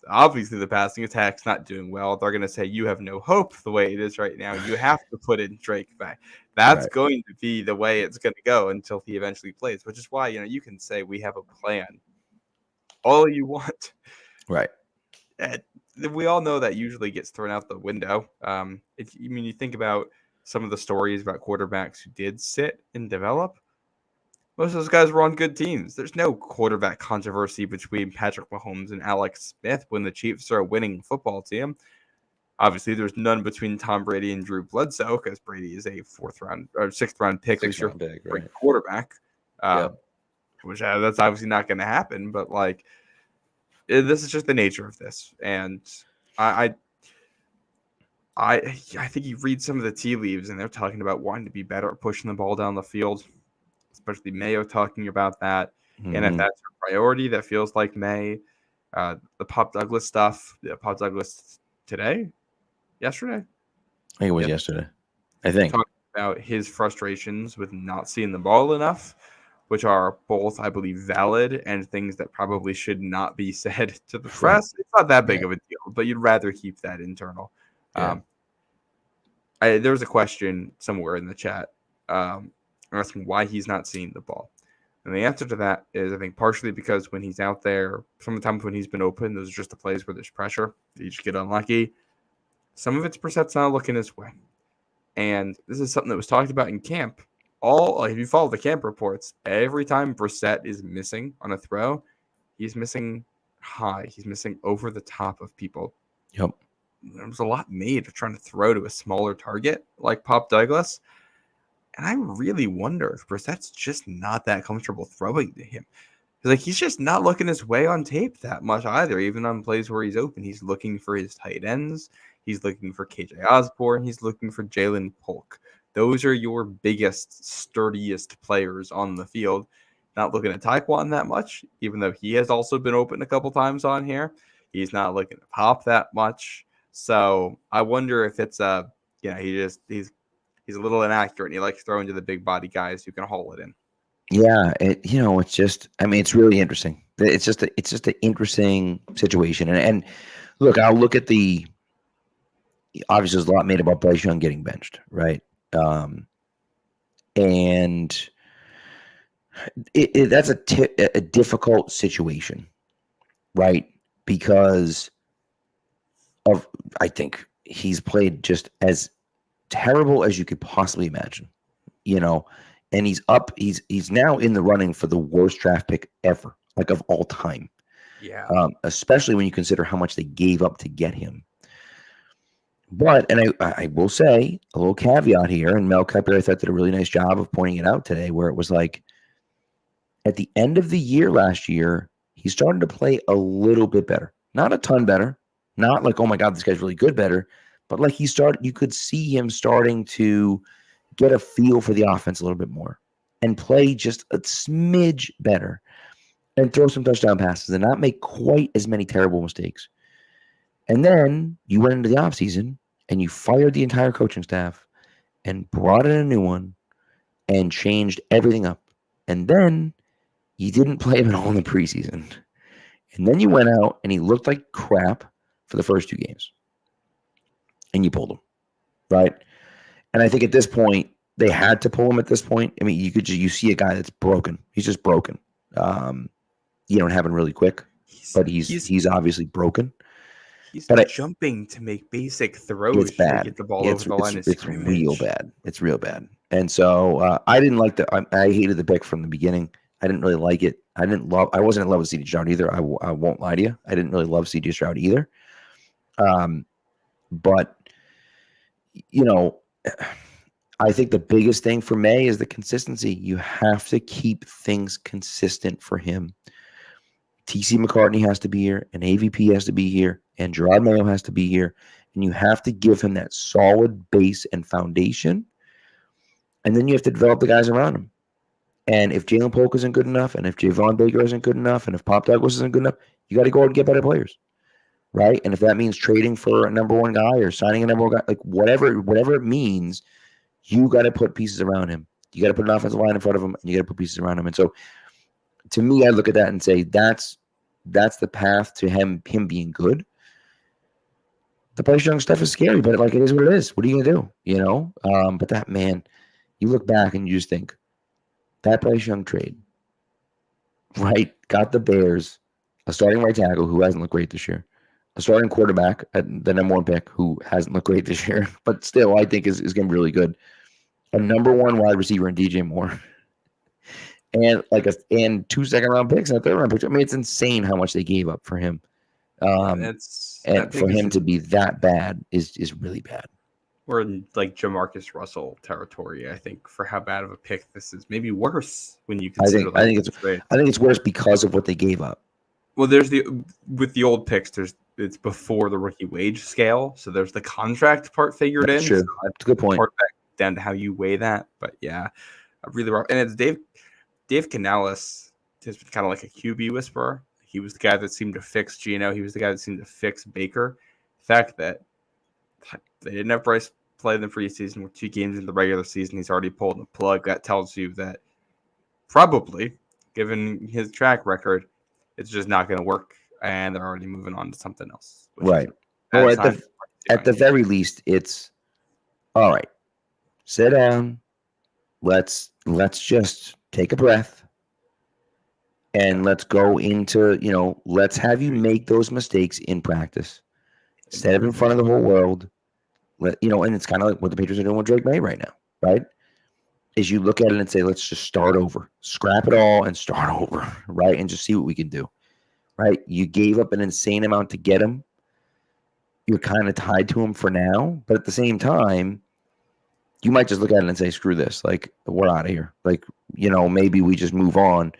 obviously the passing attack's not doing well. They're going to say you have no hope the way it is right now. You have to put in Drake Maye. That's going to be the way it's going to go until he eventually plays, which is why, you can say we have a plan all you want. Right. And we all know that usually gets thrown out the window. You think about some of the stories about quarterbacks who did sit and develop. Most of those guys were on good teams. There's no quarterback controversy between Patrick Mahomes and Alex Smith when the Chiefs are a winning football team. Obviously, there's none between Tom Brady and Drew Bledsoe because Brady is a 4th-round or 6th-round pick, who's your great quarterback. Which that's obviously not going to happen. But this is just the nature of this, and I think you read some of the tea leaves, and they're talking about wanting to be better at pushing the ball down the field. Especially Mayo talking about that. And if that's your priority, that feels like Maye. The Pop Douglas stuff, Pop Douglas yesterday? I think it was yesterday. I think. Talking about his frustrations with not seeing the ball enough. which are both, I believe, valid and things that probably should not be said to the press. It's not that big of a deal, but you'd rather keep that internal. Yeah. There was a question somewhere in the chat asking why he's not seeing the ball. And the answer to that is, I think, partially because when he's out there, sometimes when he's been open, those are just the plays where there's pressure. You just get unlucky. Some of it's Brissett's not looking his way. And this is something that was talked about in camp. If you follow the camp reports, every time Brissett is missing on a throw, he's missing high. He's missing over the top of people. Yep. There was a lot made of trying to throw to a smaller target like Pop Douglas. And I really wonder if Brissett's just not that comfortable throwing to him. Like, he's just not looking his way on tape that much either. Even on plays where he's open, he's looking for his tight ends. He's looking for KJ Osborne. He's looking for Jalen Polk. Those are your biggest, sturdiest players on the field. Not looking at Taekwon that much, even though he has also been open a couple times on here. He's not looking at Pop that much. So I wonder if it's he's a little inaccurate. And he likes throwing to the big body guys who can haul it in. Yeah, it's just, I mean, it's really interesting. It's just an interesting situation. And look, I'll look at obviously there's a lot made about Bryce Young getting benched, right? And that's a difficult situation, right? Because I think he's played just as terrible as you could possibly imagine, and he's now in the running for the worst draft pick ever, like of all time. Yeah. Especially when you consider how much they gave up to get him. But, and I will say a little caveat here, and Mel Kiper, I thought, did a really nice job of pointing it out today, where it was like at the end of the year last year, he started to play a little bit better. Not a ton better. Not like, oh my God, this guy's really good better. But like you could see him starting to get a feel for the offense a little bit more and play just a smidge better and throw some touchdown passes and not make quite as many terrible mistakes. And then you went into the offseason and you fired the entire coaching staff and brought in a new one and changed everything up. And then you didn't play him at all in the preseason. And then you went out and he looked like crap for the first 2 games. And you pulled him, right? And I think at this point, they had to pull him at this point. I mean, you see a guy that's broken. He's just broken. You don't have him really quick, but he's obviously broken. He's jumping to make basic throws. It's bad. To get the ball over the line of scrimmage. It's real bad. It's real bad. And so I didn't like I hated the pick from the beginning. I didn't really like it. I wasn't in love with C.J. Stroud either. I won't lie to you. I didn't really love C.J. Stroud either. But I think the biggest thing for Maye is the consistency. You have to keep things consistent for him. TC McCartney has to be here, and AVP has to be here, and Gerard Mayo has to be here, and you have to give him that solid base and foundation, and then you have to develop the guys around him. And if Jalen Polk isn't good enough, and if Javon Baker isn't good enough, and if Pop Douglas isn't good enough, you got to go out and get better players, right? And if that means trading for a number one guy or signing a number one guy, like whatever it means, you got to put pieces around him. You got to put an offensive line in front of him, and you got to put pieces around him. And so, to me, I look at that and say that's the path to him being good. The Bryce Young stuff is scary, but like it is what it is. What are you gonna do? But that man, you look back and you just think that Bryce Young trade, right? Got the Bears a starting right tackle who hasn't looked great this year, a starting quarterback at the number one pick who hasn't looked great this year, but still I think is going to be really good. A number one wide receiver in DJ Moore. And and 2 second-round picks and a third-round pick. I mean, it's insane how much they gave up for him. And for him to be that bad is really bad. We're in like Jamarcus Russell territory, I think, for how bad of a pick this is. Maybe worse when you consider. I think it's worse because of what they gave up. Well, with the old picks, it's before the rookie wage scale, so there's the contract part figured in. True. So that's a good point. Part back down to how you weigh that, but yeah, really rough. And it's Dave Canales has been kind of like a QB whisperer. He was the guy that seemed to fix Geno. He was the guy that seemed to fix Baker. The fact that they didn't have Bryce play in the preseason with 2 games in the regular season, he's already pulled the plug. That tells you that probably, given his track record, it's just not going to work, and they're already moving on to something else. Right. Or at the very least, it's all right. Sit down. Let's just take a breath. And let's go into, let's have you make those mistakes in practice instead of in front of the whole world. And it's kind of like what the Patriots are doing with Drake Maye right now, right? Is you look at it and say, let's just start over, scrap it all and start over, right? And just see what we can do, right? You gave up an insane amount to get him. You're kind of tied to him for now, but at the same time, you might just look at it and say, screw this, like, we're out of here. Like, maybe we just move on.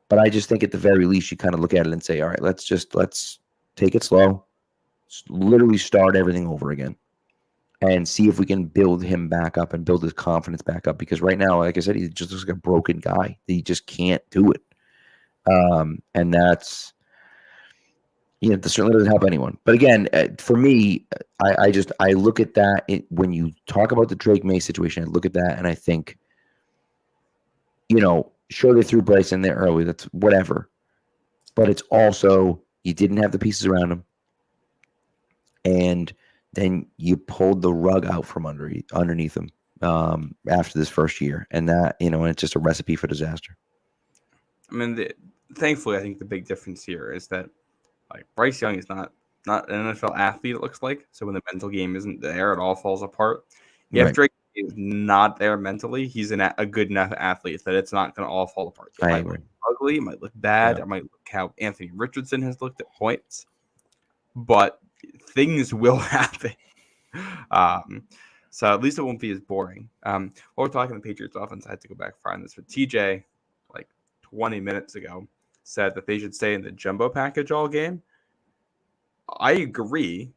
But I just think at the very least, you kind of look at it and say, all right, let's take it slow, literally start everything over again and see if we can build him back up and build his confidence back up. Because right now, like I said, he just looks like a broken guy. He just can't do it. And that's, that certainly doesn't help anyone. But again, for me, I look at that when you talk about the Drake Maye situation, I look at that and I think, sure, they threw Bryce in there early. That's whatever. But it's also, you didn't have the pieces around him. And then you pulled the rug out from underneath him after this first year. And that, and it's just a recipe for disaster. I mean, thankfully, I think the big difference here is that like Bryce Young is not an NFL athlete, it looks like. So when the mental game isn't there, it all falls apart. If Drake is not there mentally, he's a good enough athlete that it's not going to all fall apart. It might look ugly, it might look bad, it might look how Anthony Richardson has looked at points, but things will happen. So at least it won't be as boring. While we're talking the Patriots offense, I had to go back and find this, but TJ, like 20 minutes ago, said that they should stay in the jumbo package all game. I agree.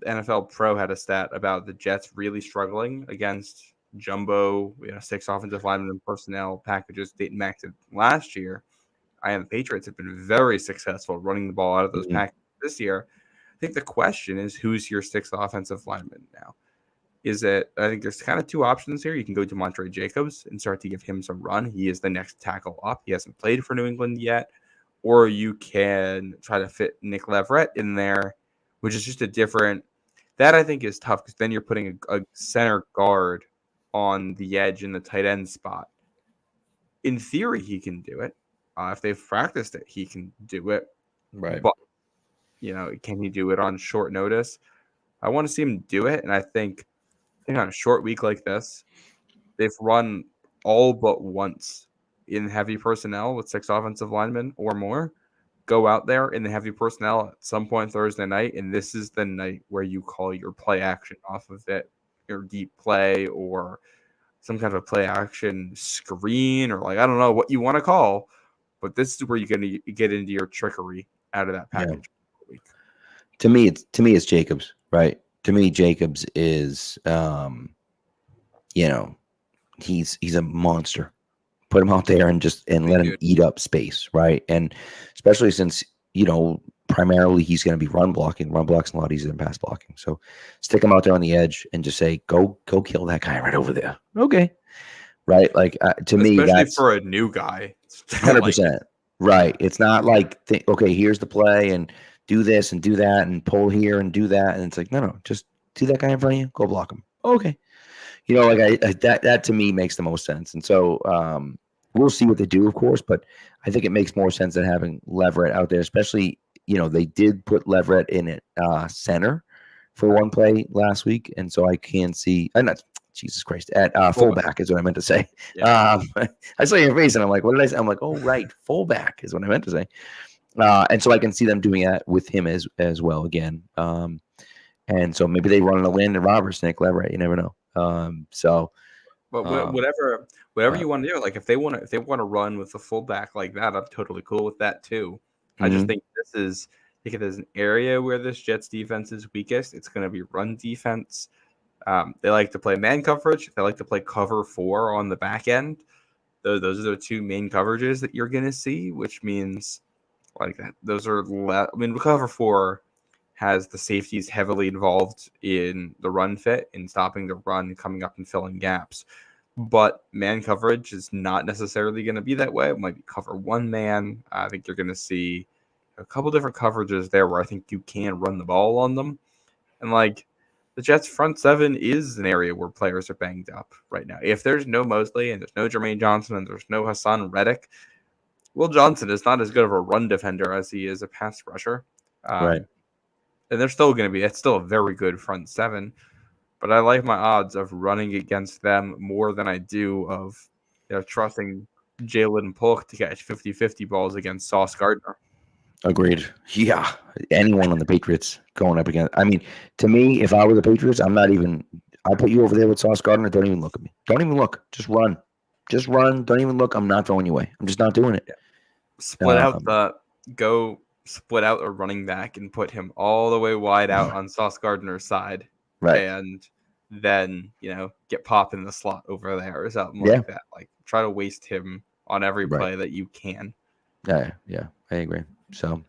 NFL Pro had a stat about the Jets really struggling against jumbo, 6 offensive linemen and personnel packages dating back to last year. The Patriots have been very successful running the ball out of those packages this year. I think the question is, who's your 6th offensive lineman now? I think there's kind of 2 options here. You can go to Montre Jacobs and start to give him some run. He is the next tackle up. He hasn't played for New England yet. Or you can try to fit Nick Leverett in there, which is just a different. That I think is tough because then you're putting a center guard on the edge in the tight end spot. In theory, he can do it. If they've practiced it, he can do it. Right. But, can he do it on short notice? I want to see him do it. And I think on a short week like this, they've run all but once in heavy personnel with 6 offensive linemen or more. Go out there in the heavy personnel at some point Thursday night, and this is the night where you call your play action off of it, your deep play or some kind of a play action screen, or I don't know what you want to call, but this is where you're going to get into your trickery out of that package. Yeah. To me, it's Jacobs, right? To me, Jacobs is, he's a monster. Put him out there and let him eat up space, right? And especially since, primarily he's going to be run blocking. Run block's a lot easier than pass blocking. So stick him out there on the edge and just say, go kill that guy right over there. Okay. Right? To me, that's for a new guy. 100%. Right. It's not like, okay, here's the play and do this and do that and pull here and do that. And it's like, no, just see that guy in front of you, go block him. Okay. That to me makes the most sense. And so we'll see what they do, of course, but I think it makes more sense than having Leverett out there, especially, they did put Leverett in at center for one play last week. And so I can see, Jesus Christ, at fullback is what I meant to say. Yeah. I saw your face and I'm like, what did I say? I'm like, oh, right. Fullback is what I meant to say. And so I can see them doing that with him as well again. And so maybe they run a Landon Roberts, Nick Leverett. You never know. But whatever you want to do, if they want to run with a fullback like that, I'm totally cool with that too. I just think if there's an area where this Jets defense is weakest, it's going to be run defense. They like to play man coverage. They like to play cover 4 on the back end. Those are the 2 main coverages that you're going to see, which means those are cover 4 has the safeties heavily involved in the run fit and stopping the run, coming up and filling gaps. but man coverage is not necessarily going to be that way. It might be cover one man. I think you're going to see a couple different coverages there where I think you can run the ball on them. And like the Jets front seven is an area where players are banged up right now. If there's no Mosley and there's no Jermaine Johnson and there's no Hassan Reddick, Will Johnson is not as good of a run defender as he is a pass rusher. Right. And they're still going to be, it's still a very good front seven. But I like my odds of running against them more than I do of trusting Jalen Polk to catch 50-50 balls against Sauce Gardner. Agreed. Yeah. Anyone on the Patriots going up against. I mean, to me, if I were the Patriots, I'll put you over there with Sauce Gardner. Don't even look at me. Don't even look. Just run. Just run. Don't even look. I'm not throwing you away. I'm just not doing it. Split out a running back and put him all the way wide out on Sauce Gardner's side. Right. And then, get Pop in the slot over there or something like that. Like, try to waste him on every play that you can. Yeah, I agree. So,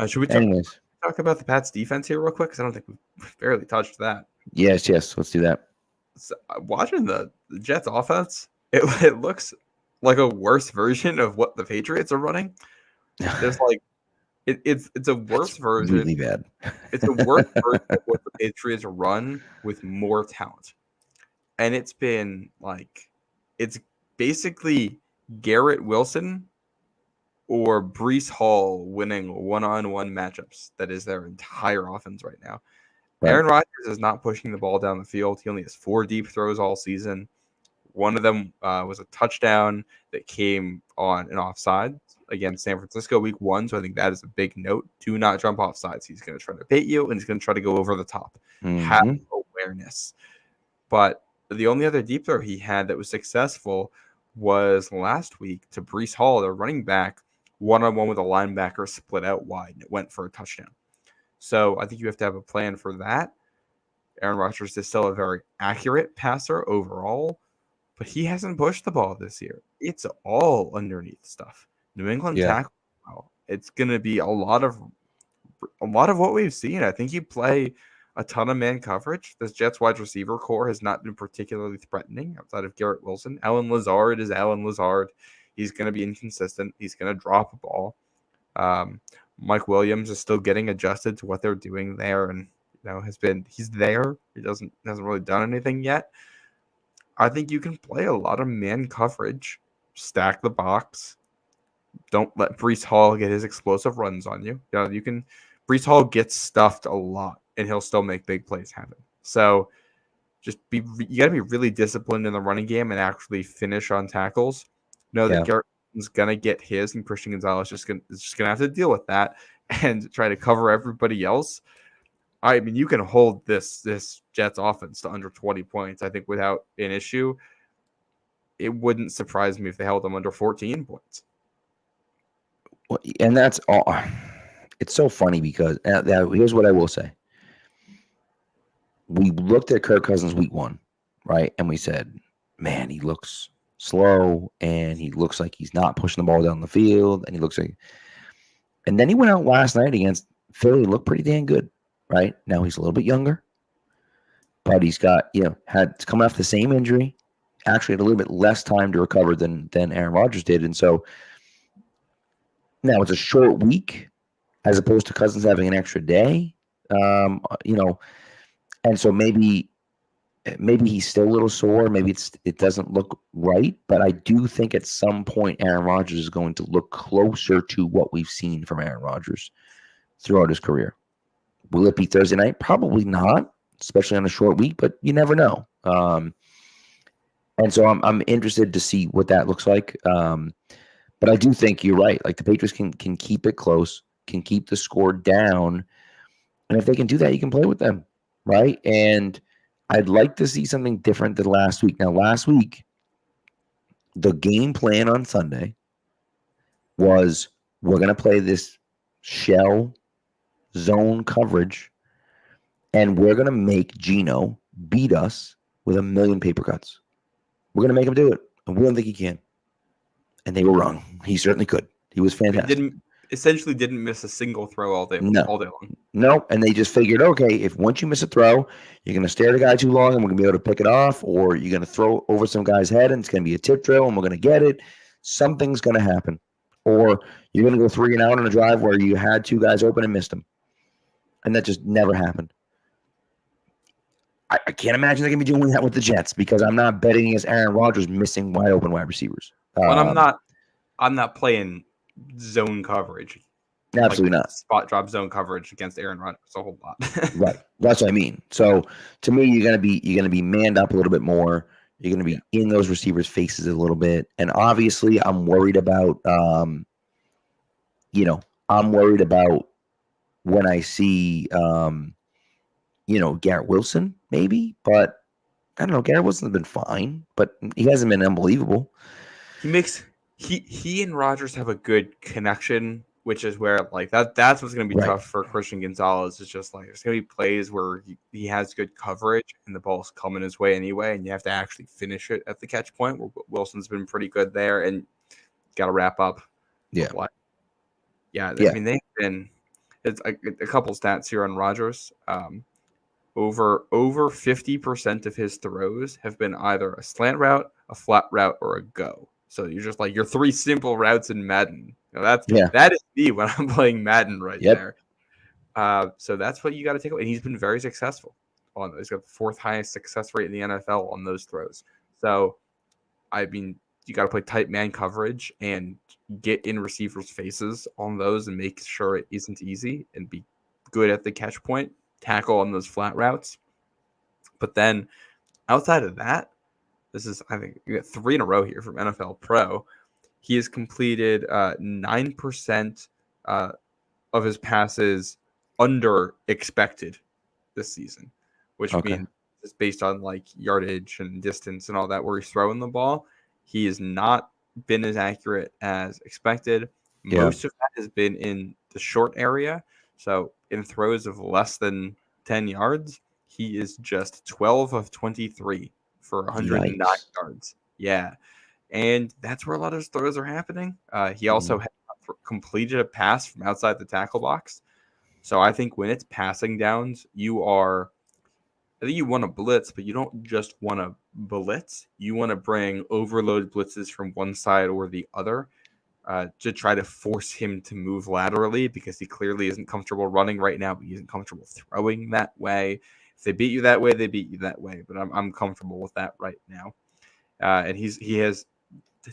should we talk about the Pats defense here real quick? Because I don't think we've barely touched that. Yes. Let's do that. So, watching the Jets offense, it looks like a worse version of what the Patriots are running. There's like, it's a worse version. Really bad. It's a worse version of what the Patriots run with more talent. And it's been like, it's basically Garrett Wilson or Breece Hall winning one-on-one matchups. That is their entire offense right now. Right. Aaron Rodgers is not pushing the ball down the field. He only has 4 deep throws all season. One of them was a touchdown that came on an offside against San Francisco week 1. So I think that is a big note. Do not jump off sides. He's going to try to bait you, and he's going to try to go over the top. Mm-hmm. Have awareness. But the only other deep throw he had that was successful was last week to Breece Hall, their running back, one-on-one with a linebacker split out wide, and it went for a touchdown. So I think you have to have a plan for that. Aaron Rodgers is still a very accurate passer overall, but he hasn't pushed the ball this year. It's all underneath stuff. New England tackle. It's going to be a lot of what we've seen. I think you play a ton of man coverage. This Jets wide receiver core has not been particularly threatening outside of Garrett Wilson. Allen Lazard is Allen Lazard. He's going to be inconsistent. He's going to drop a ball. Mike Williams is still getting adjusted to what they're doing there, and he's there. He hasn't really done anything yet. I think you can play a lot of man coverage, stack the box. Don't let Breece Hall get his explosive runs on you. Breece Hall gets stuffed a lot, and he'll still make big plays happen. So you got to be really disciplined in the running game and actually finish on tackles. That Garrett is going to get his, and Christian Gonzalez is just going to have to deal with that and try to cover everybody else. I mean, you can hold this Jets offense to under 20 points, I think, without an issue. It wouldn't surprise me if they held them under 14 points. Well, and that's all. It's so funny because here's what I will say. We looked at Kirk Cousins week 1, right? And we said, man, he looks slow and he looks like he's not pushing the ball down the field. And then he went out last night against Philly and looked pretty damn good, right? Now he's a little bit younger, but he's got, had coming off the same injury, actually had a little bit less time to recover than Aaron Rodgers did. And so now it's a short week as opposed to Cousins having an extra day, and so maybe he's still a little sore. Maybe it doesn't look right, but I do think at some point Aaron Rodgers is going to look closer to what we've seen from Aaron Rodgers throughout his career. Will it be Thursday night? Probably not, especially on a short week, but you never know. And so I'm interested to see what that looks like. But I do think you're right. Like the Patriots can keep it close, can keep the score down, and if they can do that, you can play with them, right? And I'd like to see something different than last week. Now, last week, the game plan on Sunday was we're going to play this shell zone coverage, and we're going to make Geno beat us with 1 million paper cuts. We're going to make him do it, and we don't think he can. And they were wrong. He certainly could. He was fantastic. He didn't miss a single throw all day long. No, and they just figured, okay, if once you miss a throw, you're going to stare at a guy too long and we're going to be able to pick it off, or you're going to throw over some guy's head and it's going to be a tip drill and we're going to get it. Something's going to happen. Or you're going to go 3 and out on a drive where you had 2 guys open and missed them. And that just never happened. I can't imagine they're going to be doing that with the Jets because I'm not betting against Aaron Rodgers missing wide open wide receivers. Well, I'm not playing zone coverage. Absolutely not. Spot drop zone coverage against Aaron Rodgers a whole lot. Right. That's what I mean. So to me, you're gonna be manned up a little bit more. You're gonna be in those receivers' faces a little bit. And obviously I'm worried about I'm worried about when I see Garrett Wilson, maybe, but I don't know. Garrett Wilson's been fine, but he hasn't been unbelievable. He and Rodgers have a good connection, which is where that's what's going to be tough for Christian Gonzalez. It's just there's going to be plays where he has good coverage and the ball's coming his way anyway, and you have to actually finish it at the catch point. Where Wilson's been pretty good there, and got to wrap up. Yeah. I mean they've been. It's a couple stats here on Rodgers. Over 50% of his throws have been either a slant route, a flat route, or a go. So you're just your 3 simple routes in Madden. That is me when I'm playing Madden there. So that's what you got to take away. And he's been very successful on those. He's got the 4th highest success rate in the NFL on those throws. So, I mean, you got to play tight man coverage and get in receivers' faces on those and make sure it isn't easy and be good at the catch point, tackle on those flat routes. But then outside of that, I think you got 3 in a row here from NFL Pro. He has completed 9% of his passes under expected this season, which means it's based on yardage and distance and all that where he's throwing the ball. He has not been as accurate as expected. Yeah. Most of that has been in the short area. So in throws of less than 10 yards, he is just 12 of 23 for 109 yards. Yeah. And that's where a lot of his throws are happening. He also completed a pass from outside the tackle box. So I think when it's passing downs, I think you want to blitz, but you don't just want to blitz. You want to bring overload blitzes from one side or the other to try to force him to move laterally because he clearly isn't comfortable running right now, but he isn't comfortable throwing that way. If they beat you that way, they beat you that way. But I'm comfortable with that right now. And he has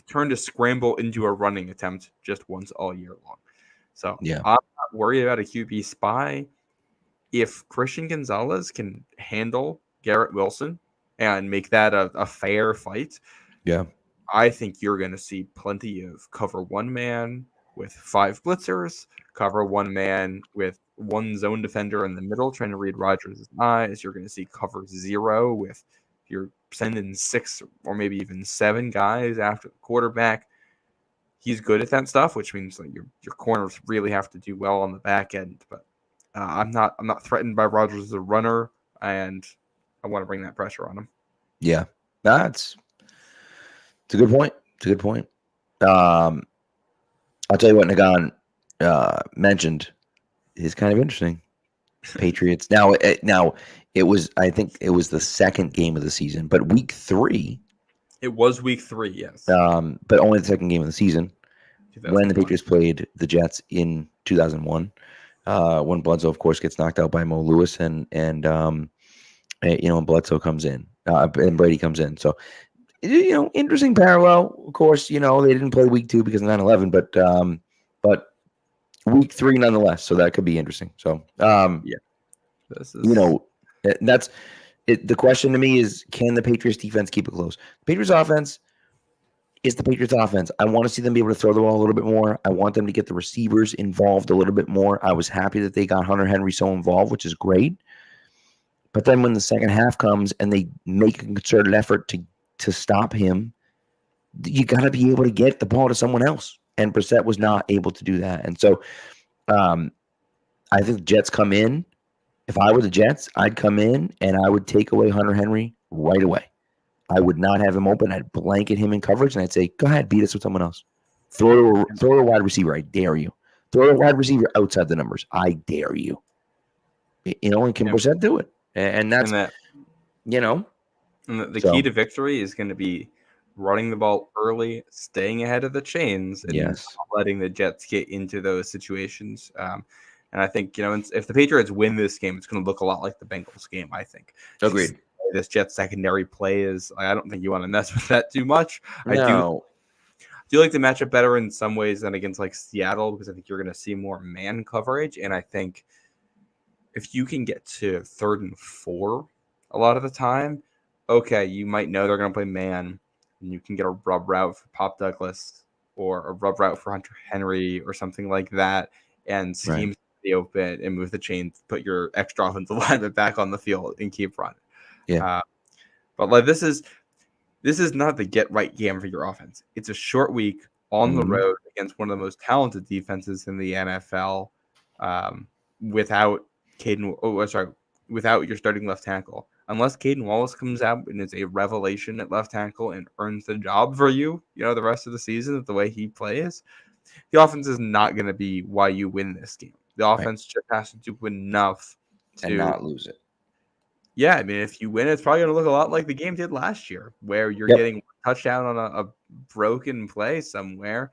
turned a scramble into a running attempt just once all year long. So I'm not worried about a QB spy. If Christian Gonzalez can handle Garrett Wilson and make that a fair fight, I think you're going to see plenty of cover 1 man with 5 blitzers, cover 1 man with 1 zone defender in the middle trying to read Rodgers' eyes. You're going to see cover 0 with you're sending 6 or maybe even 7 guys after the quarterback. He's good at that stuff, which means your corners really have to do well on the back end. But I'm not threatened by Rodgers as a runner, and I want to bring that pressure on him. Yeah, it's a good point. It's a good point. I'll tell you what Nagan mentioned is kind of interesting. Patriots. Now it was, I think it was the second game of the season, but week 3. It was week 3, yes. But only the second game of the season when the Patriots played the Jets in 2001. When Bledsoe, of course, gets knocked out by Mo Lewis and Bledsoe comes in and Brady comes in. So, interesting parallel. Of course, they didn't play week 2 because of 9/11, but week 3 nonetheless. So that could be interesting. So, this is... that's it. The question to me is, can the Patriots defense keep it close? The Patriots offense is the Patriots offense. I want to see them be able to throw the ball a little bit more. I want them to get the receivers involved a little bit more. I was happy that they got Hunter Henry so involved, which is great. But then when the second half comes and they make a concerted effort to stop him, you got to be able to get the ball to someone else. And Brissett was not able to do that. And so I think the Jets come in. If I were the Jets, I'd come in and I would take away Hunter Henry right away. I would not have him open. I'd blanket him in coverage, and I'd say, go ahead, beat us with someone else. Throw a wide receiver. I dare you. Throw a wide receiver outside the numbers. I dare you. and can Brissett do it? And that's, and the key to victory is going to be running the ball early, staying ahead of the chains, and not letting the Jets get into those situations. And I think, if the Patriots win this game, it's going to look a lot like the Bengals game, I think. Agreed. This Jets secondary play is, I don't think you want to mess with that too much. No. I do like the matchup better in some ways than against like Seattle, because I think you're going to see more man coverage. And I think if you can get to 3rd and 4 a lot of the time, okay, you might know they're going to play man, and you can get a rub route for Pop Douglas or a rub route for Hunter Henry or something like that, and scheme the open and move the chains, put your extra offensive lineman back on the field and keep running. Yeah. But like this is not the get right game for your offense. It's a short week on the road against one of the most talented defenses in the NFL, without without your starting left tackle. Unless Caden Wallace comes out and is a revelation at left tackle and earns the job for you, the rest of the season, the way he plays, the offense is not going to be why you win this game. The offense just has to do enough to not lose it. Yeah, I mean, if you win, it's probably going to look a lot like the game did last year, where you're getting a touchdown on a broken play somewhere,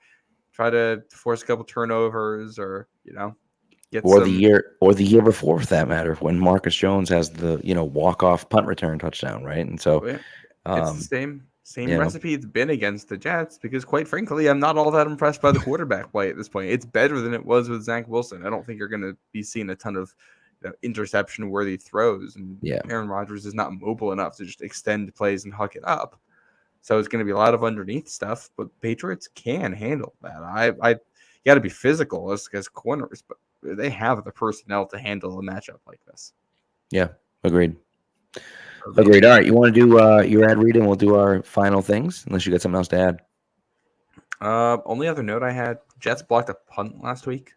try to force a couple turnovers, or the year before, for that matter, when Marcus Jones has the walk-off punt return touchdown, right? And so it's the same recipe it's been against the Jets, because quite frankly, I'm not all that impressed by the quarterback play at this point. It's better than it was with Zach Wilson. I don't think you're going to be seeing a ton of interception-worthy throws, and Aaron Rodgers is not mobile enough to just extend plays and huck it up. So it's going to be a lot of underneath stuff, but Patriots can handle that. You got to be physical as corners, but they have the personnel to handle a matchup like this. Yeah, agreed. All right, you want to do your ad read, and we'll do our final things, unless you got something else to add. Only other note I had: Jets blocked a punt last week.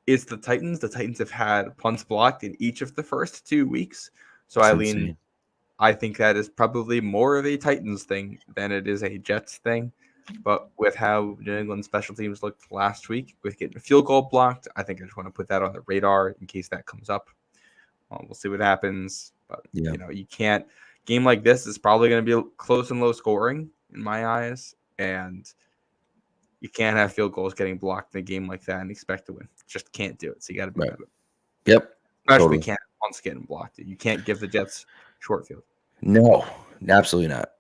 It's the Titans. The Titans have had punts blocked in each of the first 2 weeks. So I think that is probably more of a Titans thing than it is a Jets thing. But with how New England special teams looked last week with getting a field goal blocked, I think I just want to put that on the radar in case that comes up. We'll see what happens. But, you can't – game like this is probably going to be close and low scoring in my eyes. And you can't have field goals getting blocked in a game like that and expect to win. Just can't do it. So you got to be good. Yep. Especially can't once getting blocked. You can't give the Jets short field. No, absolutely not.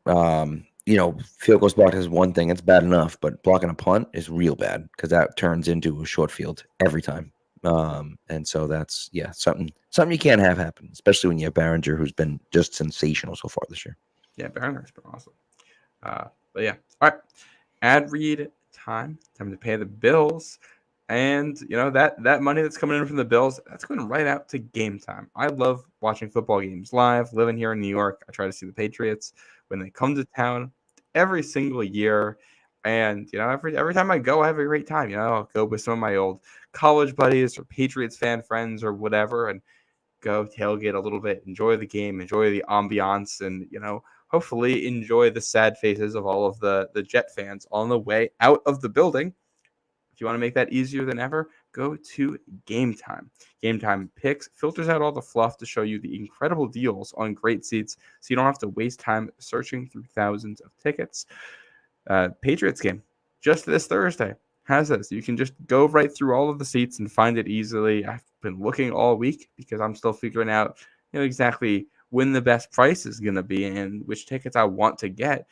Field goals blocked is one thing. It's bad enough, but blocking a punt is real bad, because that turns into a short field every time. And so that's something you can't have happen, especially when you have Behringer, who's been just sensational so far this year. Yeah, Behringer's been awesome. But yeah, all right. Ad read time to pay the bills. And that money that's coming in from the Bills, that's going right out to Game Time. I love watching football games live. Living here in New York, I try to see the Patriots when they come to town every single year. And every time I go, I have a great time. I'll go with some of my old college buddies or Patriots fan friends or whatever, and go tailgate a little bit, enjoy the game, enjoy the ambiance, and hopefully enjoy the sad faces of all of the Jet fans on the way out of the building. If you want to make that easier than ever, go to Game Time. Game Time picks, filters out all the fluff to show you the incredible deals on great seats, so you don't have to waste time searching through thousands of tickets. Patriots game, just this Thursday, has this. You can just go right through all of the seats and find it easily. I've been looking all week because I'm still figuring out exactly when the best price is going to be and which tickets I want to get.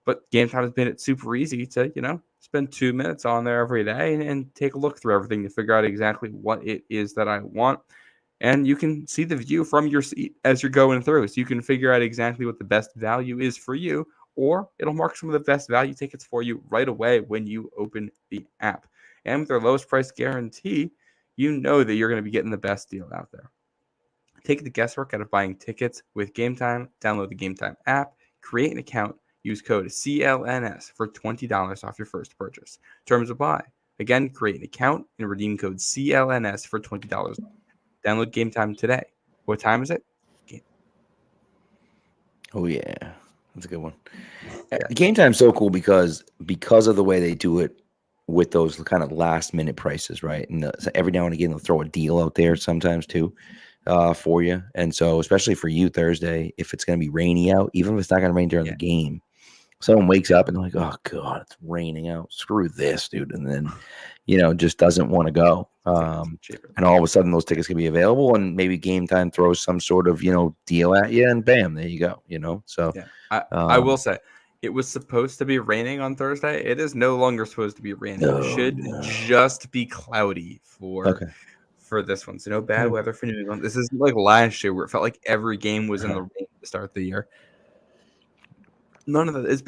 But Game Time has made it super easy to, spend 2 minutes on there every day and take a look through everything to figure out exactly what it is that I want. And you can see the view from your seat as you're going through. So you can figure out exactly what the best value is for you, or it'll mark some of the best value tickets for you right away when you open the app. And with their lowest price guarantee, you know that you're going to be getting the best deal out there. Take the guesswork out of buying tickets with Game Time. Download the Game Time app, create an account, use code CLNS for $20 off your first purchase. Terms apply. Again, create an account and redeem code CLNS for $20 off. Download Game Time today. What time is it? Oh, yeah. That's a good one. Yeah. Game Time's so cool because of the way they do it with those kind of last-minute prices, right? And so every now and again, they'll throw a deal out there sometimes, too. for you. And so, especially for you Thursday, if it's going to be rainy out, even if it's not going to rain during the game, someone wakes up and they're like, oh, God, it's raining out. Screw this, dude. And then, just doesn't want to go. And all of a sudden, those tickets can be available, and maybe Game Time throws some sort of, deal at you, and bam, there you go, So, I will say, it was supposed to be raining on Thursday. It is no longer supposed to be raining. It should just be cloudy for this one. So no bad weather for New England. This is like last year where it felt like every game was in the rain to start the year. None of that. It's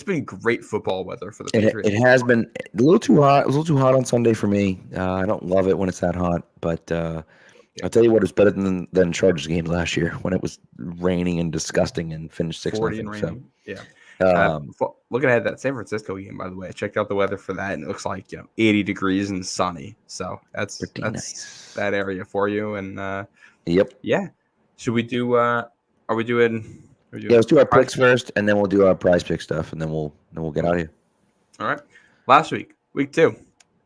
been great football weather for the Patriots. It has been a little too hot. It was a little too hot on Sunday for me. I don't love it when it's that hot, but I'll tell you what, it's better than Chargers game last year when it was raining and disgusting and finished 6-0. So. Yeah. Looking ahead, that San Francisco game, by the way, I checked out the weather for that, and it looks like 80 degrees and sunny. So that's nice. That area for you. And yep. Yeah. Should we do? Are we doing? Let's do our picks first, and then we'll do our prize pick stuff, and then we'll get out of here. All right. Last week, week 2,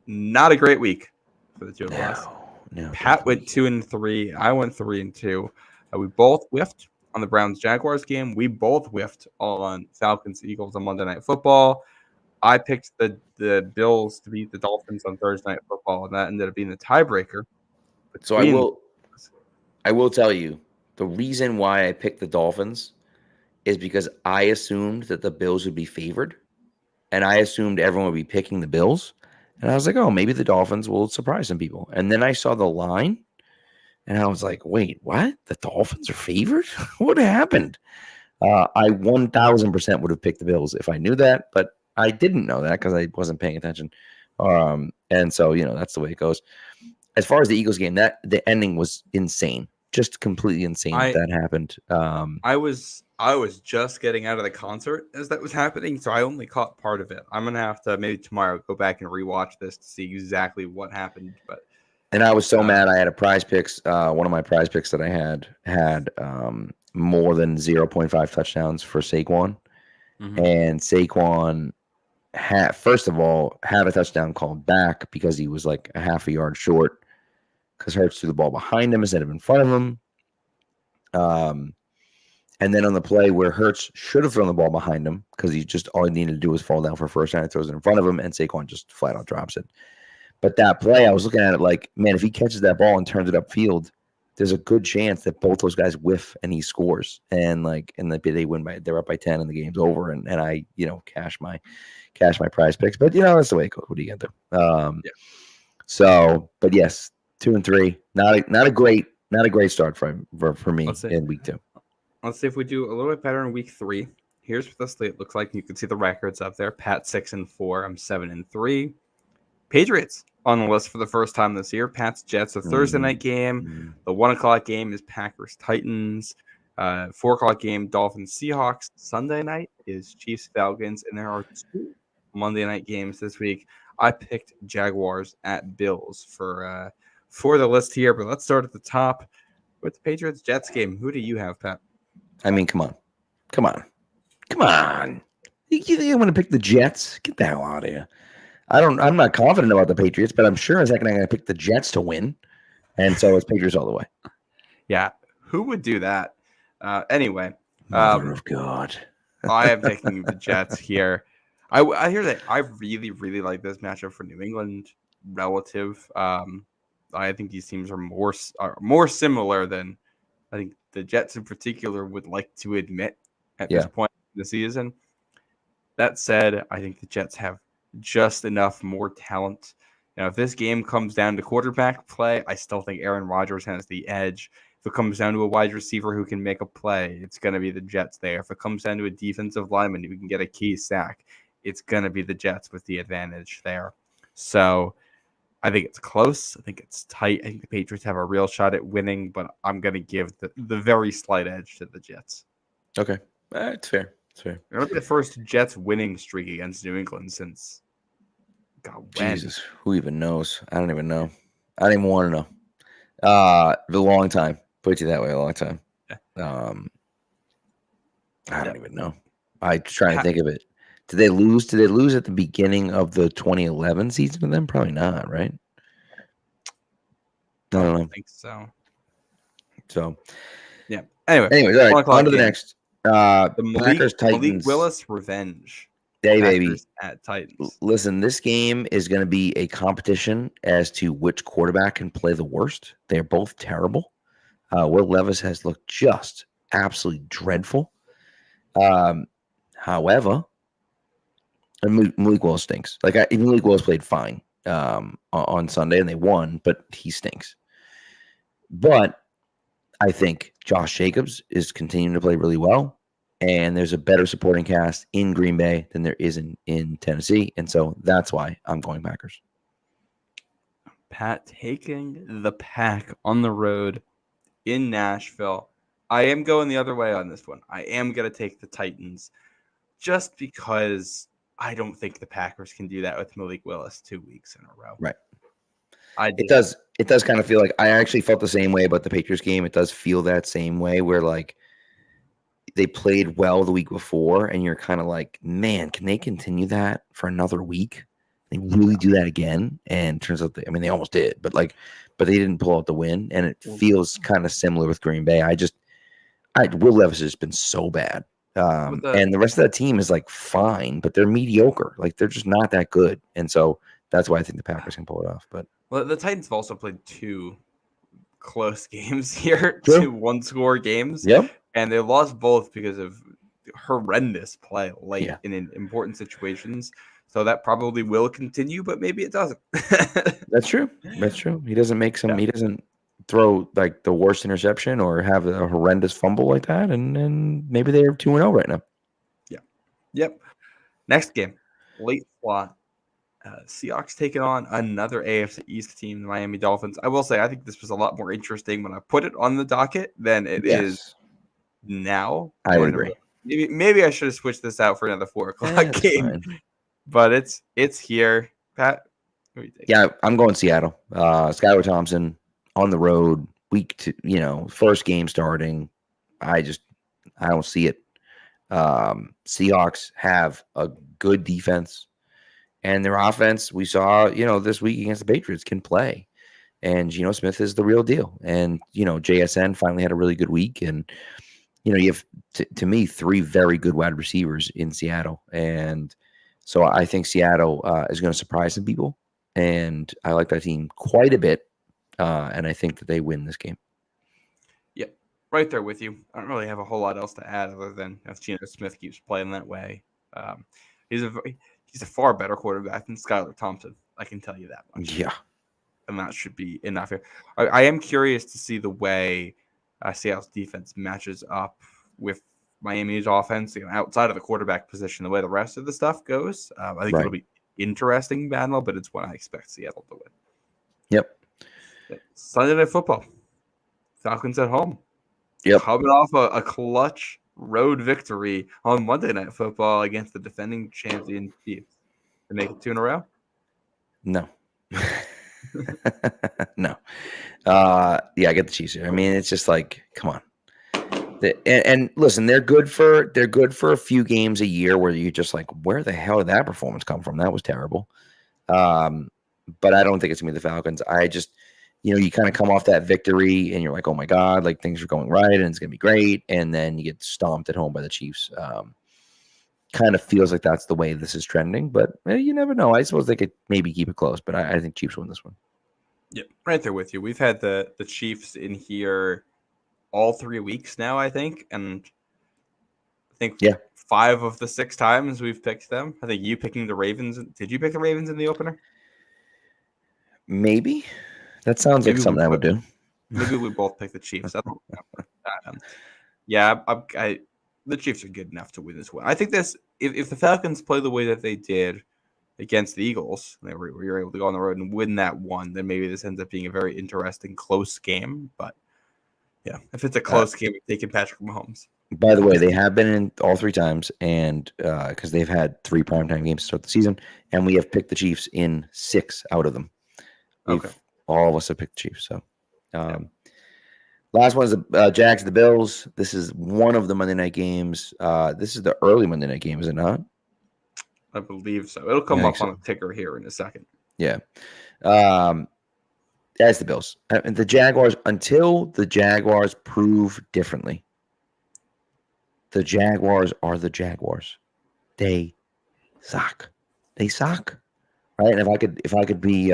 not a great week for the two of us. No. Pat went 2-3. I went 3-2. We both whiffed on the Browns-Jaguars game. We both whiffed on Falcons-Eagles on Monday Night Football. I picked the Bills to beat the Dolphins on Thursday Night Football, and that ended up being the tiebreaker. So I will tell you, the reason why I picked the Dolphins is because I assumed that the Bills would be favored, and I assumed everyone would be picking the Bills. And I was like, oh, maybe the Dolphins will surprise some people. And then I saw the line, and I was like, wait, what? The Dolphins are favored? What happened? I 1,000% would have picked the Bills if I knew that, but I didn't know that because I wasn't paying attention. And so, that's the way it goes. As far as the Eagles game, the ending was insane. Just completely insane that happened. I was just getting out of the concert as that was happening, so I only caught part of it. I'm gonna have to maybe tomorrow go back and rewatch this to see exactly what happened. And I was so mad. I had a prize picks. One of my prize picks that I had more than 0.5 touchdowns for Saquon, and Saquon first of all had a touchdown called back because he was like a half a yard short because Hurts threw the ball behind him instead of in front of him. And then on the play where Hurts should have thrown the ball behind him because all he needed to do was fall down for first down, he throws it in front of him, and Saquon just flat out drops it. But that play, I was looking at it like, man, if he catches that ball and turns it upfield, there's a good chance that both those guys whiff and he scores. And they win they're up by 10 and the game's over. And I, cash my prize picks. But that's the way it goes. What are you gonna do? So, but yes, 2-3. Not a great start for me in week 2. Let's see if we do a little bit better in week 3. Here's what the slate looks like. You can see the records up there. Pat 6-4. I'm 7-3. Patriots on the list for the first time this year. Pat's Jets, a Thursday night game. The 1:00 game is Packers Titans. 4:00 game Dolphins Seahawks. Sunday night is Chiefs Falcons, and there are 2 Monday night games this week. I picked Jaguars at Bills for the list here, but let's start at the top with the Patriots Jets game. Who do you have, Pat? I mean, come on. You think I'm going to pick the Jets? Get the hell out of here. I'm not confident about the Patriots, but I'm sure in a second I'm going to pick the Jets to win. And so it's Patriots all the way. Yeah. Who would do that? Anyway. Mother of God. I am picking the Jets here. I hear that I really, really like this matchup for New England relative. I think these teams are more similar than I think the Jets in particular would like to admit at this point in the season. That said, I think the Jets have just enough more talent. If this game comes down to quarterback play, I still think Aaron Rodgers has the edge. If it comes down to a wide receiver who can make a play, it's going to be the Jets there. If it comes down to a defensive lineman who can get a key sack, it's going to be the Jets with the advantage there. So I think it's close. I think it's tight. I think the Patriots have a real shot at winning, but I'm going to give the very slight edge to the Jets. Okay. It's fair. It'll be the first Jets winning streak against New England since when? Jesus, who even knows? I don't even know. I don't even want to know. A long time. Put it that way, a long time. I don't even know. I'm trying to think of it. Did they lose? Did they lose at the beginning of the 2011 season to them? Probably not, right? I don't know. think so. So, yeah. Anyway, all right. On to the game. next. The Packers Titans. Malik Willis revenge. Hey, Packers baby. At Titans. Listen, this game is going to be a competition as to which quarterback can play the worst. They're both terrible. Will Levis has looked just absolutely dreadful. However, Malik Willis stinks. Even Malik Willis played fine on Sunday, and they won, but he stinks. But I think Josh Jacobs is continuing to play really well, and there's a better supporting cast in Green Bay than there is in Tennessee, and so that's why I'm going Packers. Pat taking the Pack on the road in Nashville. I am going the other way on this one. I am going to take the Titans just because I don't think the Packers can do that with Malik Willis 2 weeks in a row. Right. It does kind of feel like I actually felt the same way about the Patriots game. It does feel that same way where like they played well the week before and you're kind of like, man, can they continue that for another week? They really do that again. And turns out they almost did, but they didn't pull out the win. And it feels kind of similar with Green Bay. Will Levis has been so bad. And the rest of that team is like fine, but they're mediocre. Like they're just not that good. And so that's why I think the Packers can pull it off. But the Titans have also played 2 close games here, True. 2 one-score games. Yep. And they lost both because of horrendous play late in important situations. So that probably will continue, but maybe it doesn't. That's true. He doesn't make he doesn't throw like the worst interception or have a horrendous fumble like that. And maybe they're 2-0 right now. Yeah. Yep. Next game, late slot. Seahawks taking on another AFC East team, the Miami Dolphins. I will say, I think this was a lot more interesting when I put it on the docket than it is now. I would agree. Maybe I should have switched this out for another 4 o'clock game. Fine. But it's here. Pat, who do you think? Yeah, I'm going Seattle. Skylar Thompson on the road, week 2, first game starting. I don't see it. Seahawks have a good defense. And their offense, we saw, this week against the Patriots can play. And Geno Smith is the real deal. And, JSN finally had a really good week. And, you have, to me, 3 very good wide receivers in Seattle. And so I think Seattle is going to surprise some people. And I like that team quite a bit. And I think that they win this game. Yeah, right there with you. I don't really have a whole lot else to add other than if Geno Smith keeps playing that way. He's a far better quarterback than Skylar Thompson. I can tell you that much. Yeah. And that should be enough here. I am curious to see the way Seattle's defense matches up with Miami's offense, outside of the quarterback position, the way the rest of the stuff goes. I think it'll be interesting battle, but it's one I expect Seattle to win. Yep. Sunday Night Football. Falcons at home. Yep. Coming off a clutch road victory on Monday Night Football against the defending champion Chiefs. To make it 2 in a row? No. No. I get the Chiefs here. It's just like, come on. And listen, they're good for a few games a year where you're just like, where the hell did that performance come from? That was terrible. But I don't think it's gonna be the Falcons. I just, you kind of come off that victory and you're like, oh my God, like things are going right and it's gonna be great, and then you get stomped at home by the Chiefs. Kind of feels like that's the way this is trending, but you never know. I suppose they could maybe keep it close, but I think Chiefs win this one. Yep, right there with you. We've had the Chiefs in here all 3 weeks now, I think, and I think 5 of the 6 times we've picked them. I think you picking the Ravens. Did you pick the Ravens in the opener? Maybe. That sounds like something I would do. Maybe we both picked the Chiefs. The Chiefs are good enough to win this one. I think this, if the Falcons play the way that they did against the Eagles, and we were able to go on the road and win that one, then maybe this ends up being a very interesting, close game. But yeah, if it's a close game, we're taking Patrick Mahomes. By the way, they have been in all 3 times, and because they've had 3 primetime games to start the season, and we have picked the Chiefs in 6 out of them. All of us have picked the Chiefs. So, last one is the Jags, the Bills. This is one of the Monday night games. This is the early Monday night game, is it not? I believe so. It'll come up on a ticker here in a second. Yeah. That's the Bills. And the Jaguars, until the Jaguars prove differently, the Jaguars are the Jaguars. They suck. They suck. Right? And if I could be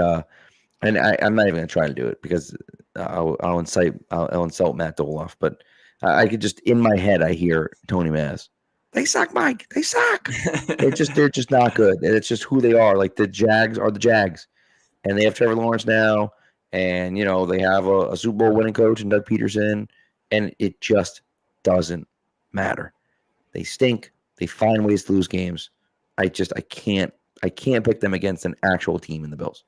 and I'm not even going to try to do it because I'll insult Matt Doloff. But I could just, in my head, I hear Tony Maz. They suck, Mike. They suck. they're just not good. And it's just who they are. Like the Jags are the Jags, and they have Trevor Lawrence now, and they have a Super Bowl winning coach and Doug Peterson, and it just doesn't matter. They stink. They find ways to lose games. I can't pick them against an actual team in the Bills.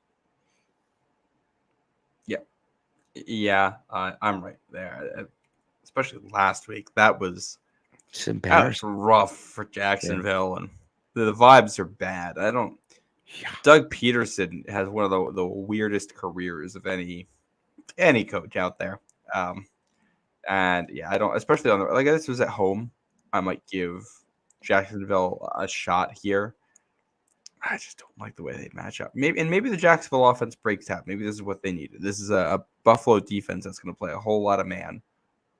Yeah, I'm right there. Especially last week, that was rough for Jacksonville, and the vibes are bad. Doug Peterson has one of the weirdest careers of any coach out there, and I don't, especially on the this was at home. I might give Jacksonville a shot here. I just don't like the way they match up. Maybe the Jacksonville offense breaks out. Maybe this is what they needed. This is a Buffalo defense that's going to play a whole lot of man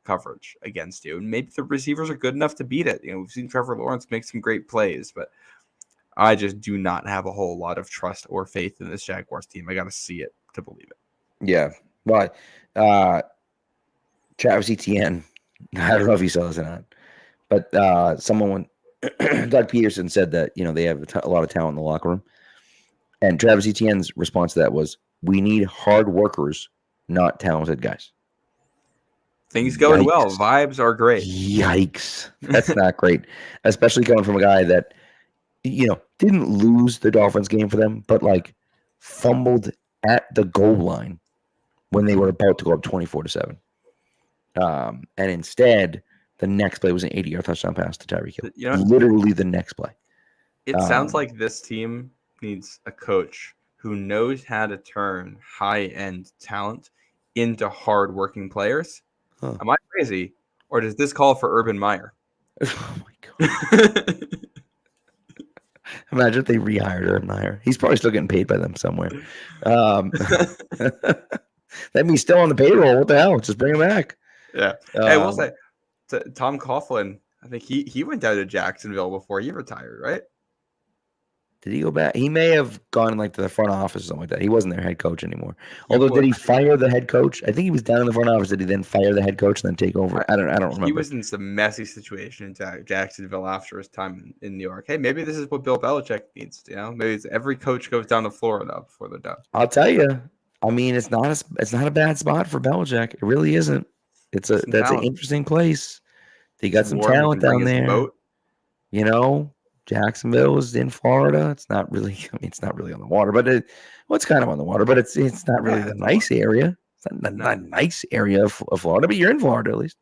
coverage against you. And maybe the receivers are good enough to beat it. We've seen Trevor Lawrence make some great plays, but I just do not have a whole lot of trust or faith in this Jaguars team. I got to see it to believe it. Yeah. Well, Travis Etienne, I don't know if you saw this or not, but Doug Peterson said that, they have a lot of talent in the locker room. And Travis Etienne's response to that was, we need hard workers, not talented guys. Things going well. Vibes are great. Yikes. That's not great. Especially coming from a guy that, didn't lose the Dolphins game for them, but fumbled at the goal line when they were about to go up 24-7. And instead, the next play was an 80-yard touchdown pass to Tyreek Hill. Literally the next play. It sounds like this team needs a coach who knows how to turn high-end talent into hard-working players. Huh. Am I crazy, or does this call for Urban Meyer? Oh, my God. Imagine if they rehired Urban Meyer. He's probably still getting paid by them somewhere. That means he's still on the payroll. What the hell? Just bring him back. Yeah. Hey, we'll say Tom Coughlin, I think he went down to Jacksonville before he retired, right? Did he go back? He may have gone to the front office or something like that. He wasn't their head coach anymore. Although, did he fire the head coach? I think he was down in the front office. Did he then fire the head coach and then take over? I don't remember. He was in some messy situation in Jacksonville after his time in New York. Hey, maybe this is what Bill Belichick needs. Maybe it's every coach goes down to Florida before they're done. I'll tell you. I mean, it's not a bad spot for Belichick. It really isn't. That's an interesting place. They got some talent down there. Jacksonville is in Florida. It's not really. It's not really on the water, but it's kind of on the water. But it's not really the nice area. It's not a nice area of Florida, but you're in Florida at least.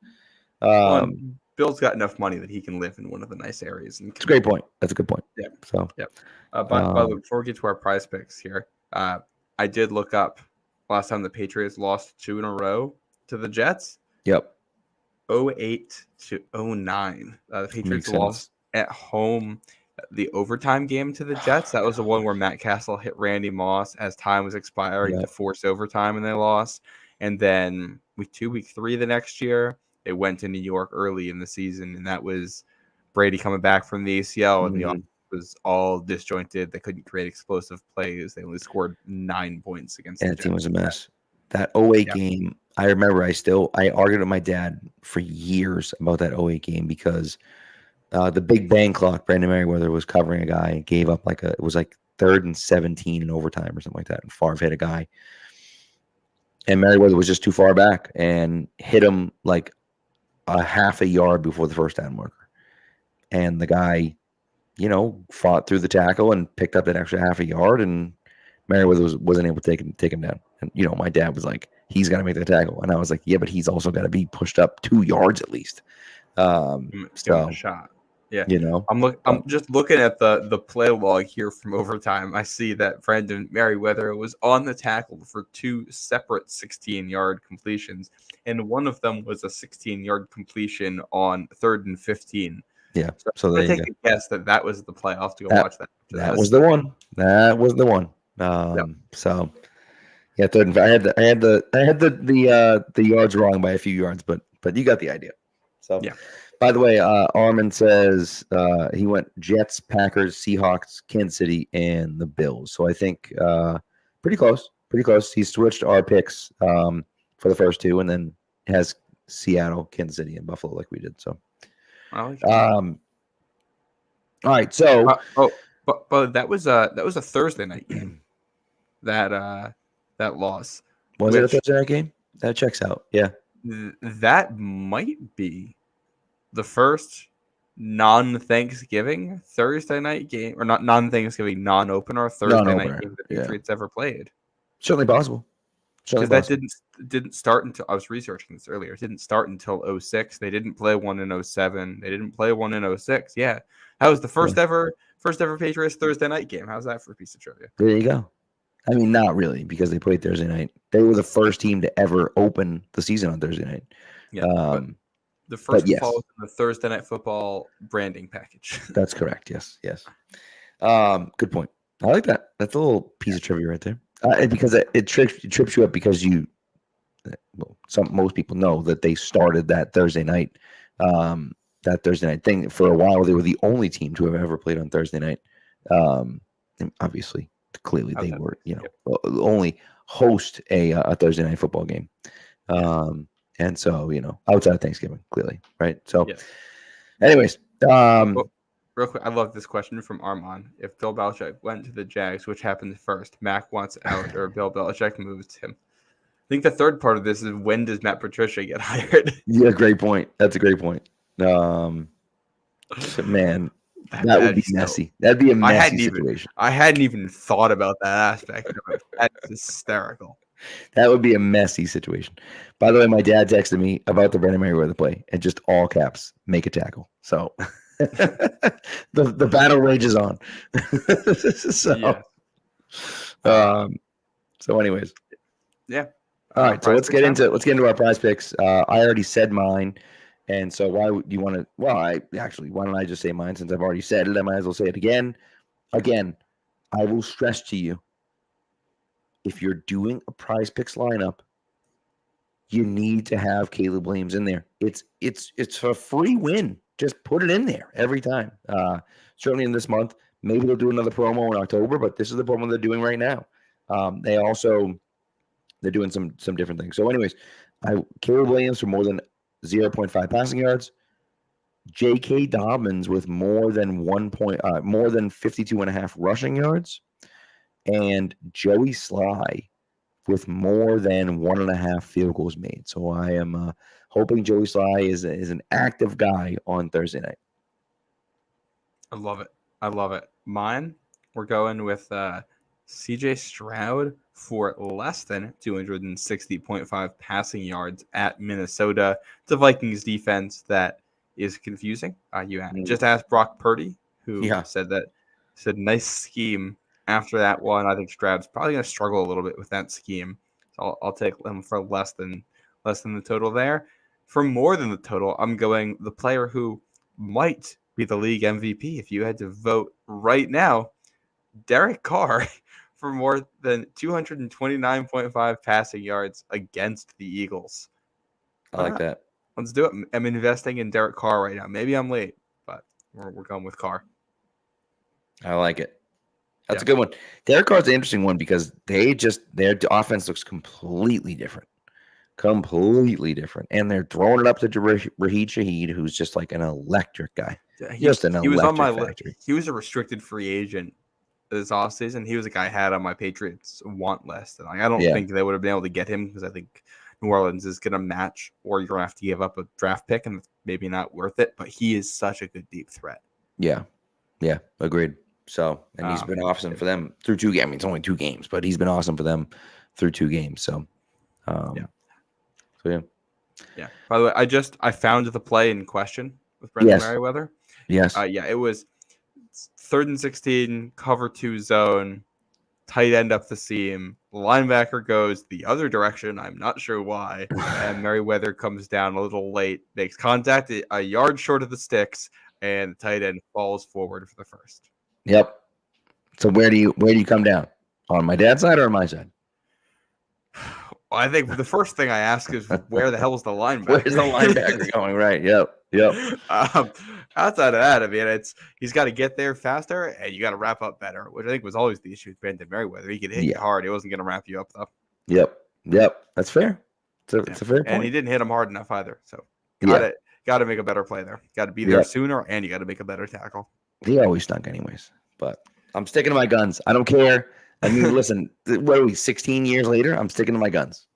Bill's got enough money that he can live in one of the nice areas. It's a great point. That's a good point. Yeah. So yeah. By the way, before we get to our prize picks here, I did look up last time the Patriots lost 2 in a row to the Jets. Yep. 08 to 09. The Patriots lost at home the overtime game to the Jets. That was the one where Matt Castle hit Randy Moss as time was expiring to force overtime, and they lost. And then week 3 the next year, they went to New York early in the season, and that was Brady coming back from the ACL, and the offense was all disjointed. They couldn't create explosive plays. They only scored 9 points against the team was a mess. That 08 game, I remember I argued with my dad for years about that 08 game because the Big Bang clock, Brandon Merriweather was covering a guy and gave up it was 3rd and 17 in overtime or something like that. And Favre hit a guy. And Merriweather was just too far back and hit him a half a yard before the first down marker. And the guy, fought through the tackle and picked up that extra half a yard, and Merriweather wasn't able to take him down. And, my dad was like, he's got to make the tackle. And I was like, yeah, but he's also got to be pushed up 2 yards at least. So a shot. Yeah. I'm just looking at the play log here from overtime. I see that Brandon Merriweather was on the tackle for 2 separate 16-yard completions, and one of them was a 16-yard completion on 3rd and 15. Yeah. So I take a guess that was the play. I'll have to go watch that. That was the one. So, Yeah, third and five. I had the yards wrong by a few yards, but you got the idea. So Yeah. By the way, Armin says he went Jets, Packers, Seahawks, Kansas City, and the Bills. So I think pretty close. Pretty close. He switched our picks for the first two, and then has Seattle, Kansas City, and Buffalo like we did. So, I like all right. So, but that was a Thursday night game. That loss. Was it a Thursday night game? That checks out. Yeah. That might be the first non-Thanksgiving Thursday night game, or not non-Thanksgiving, non-opener Thursday night game the Patriots ever played. Certainly possible. Because that didn't start until, I was researching this earlier. It didn't start until 06. They didn't play one in 07. They didn't play one in 06. Yeah, that was the first ever Patriots Thursday night game. How's that for a piece of trivia? There you go. I mean, not really, because they played Thursday night. They were the first team to ever open the season on Thursday night. Yeah, the first falls in the Thursday Night Football branding package. That's correct. Yes. Good point. I like that. That's a little piece of trivia right there. Because it trips you up because most people know that they started that Thursday night thing. For a while, they were the only team to have ever played on Thursday night. And obviously, clearly they were, only host a Thursday night football game. And so, outside of Thanksgiving, clearly, right? So, anyways, real quick, I love this question from Armand. If Bill Belichick went to the Jags, which happened first? Mac wants out, or Bill Belichick moves him? I think the third part of this is, when does Matt Patricia get hired? Yeah, great point. That's a great point. Man, that would be messy. That'd be a messy situation. I hadn't even thought about that aspect of it. That's hysterical. That would be a messy situation. By the way, my dad texted me about the Brandon Merriweather play, and just all caps, make a tackle. So the battle rages on. So anyways. Yeah. All right. So let's get into our prize picks. I already said mine. And so why do you want to? Well, why don't I just say mine, since I've already said it? I might as well say it again. Again, I will stress to you, if you're doing a prize picks lineup, you need to have Caleb Williams in there. It's a free win. Just put it in there every time. Certainly in this month. Maybe they'll do another promo in October, but this is the promo they're doing right now. They're doing some different things. So anyways, Caleb Williams for more than 0.5 passing yards. J.K. Dobbins with more than 52.5 rushing yards. And Joey Sly with more than 1.5 field goals made. So I am hoping Joey Sly is an active guy on Thursday night. I love it. Mine, we're going with C.J. Stroud for less than 260.5 passing yards at Minnesota. It's a Vikings defense that is confusing. You just asked Brock Purdy, who said nice scheme. After that one, I think Stroud's probably going to struggle a little bit with that scheme. So I'll take him for less than the total there. For more than the total, I'm going the player who might be the league MVP if you had to vote right now, Derek Carr, for more than 229.5 passing yards against the Eagles. I like that. Let's do it. I'm investing in Derek Carr right now. Maybe I'm late, but we're going with Carr. I like it. That's a good one. Derek Carr's an interesting one because their offense looks completely different. And they're throwing it up to Raheed Shaheed, who's just like an electric guy. He was on my list. He was a restricted free agent this offseason. He was a guy I had on my Patriots want list. And I don't think they would have been able to get him, because I think New Orleans is going to match, or you're going to have to give up a draft pick, and it's maybe not worth it. But he is such a good deep threat. Yeah, agreed. So, and he's been awesome for them through 2 games. I mean, it's only 2 games, but he's been awesome for them through 2 games. So, yeah. By the way, I found the play in question with Brendan Merriweather. Yes. It was 3rd and 16, cover 2 zone, tight end up the seam. Linebacker goes the other direction. I'm not sure why. And Merriweather comes down a little late, makes contact a yard short of the sticks, and the tight end falls forward for the first. Yep. So where do you come down? On my dad's side or on my side? Well, I think the first thing I ask is where the hell is the linebacker? Where's the linebacker going? Right. Yep. Outside of that, I mean, he's got to get there faster, and you got to wrap up better, which I think was always the issue with Brandon Merriweather. He could hit you hard. He wasn't going to wrap you up, though. Yep. That's fair. It's a fair point. And he didn't hit him hard enough either. So got to make a better play there. Got to be there sooner, and you got to make a better tackle. He always stunk anyways. But I'm sticking to my guns. I don't care. I mean, listen, what are we, 16 years later? I'm sticking to my guns.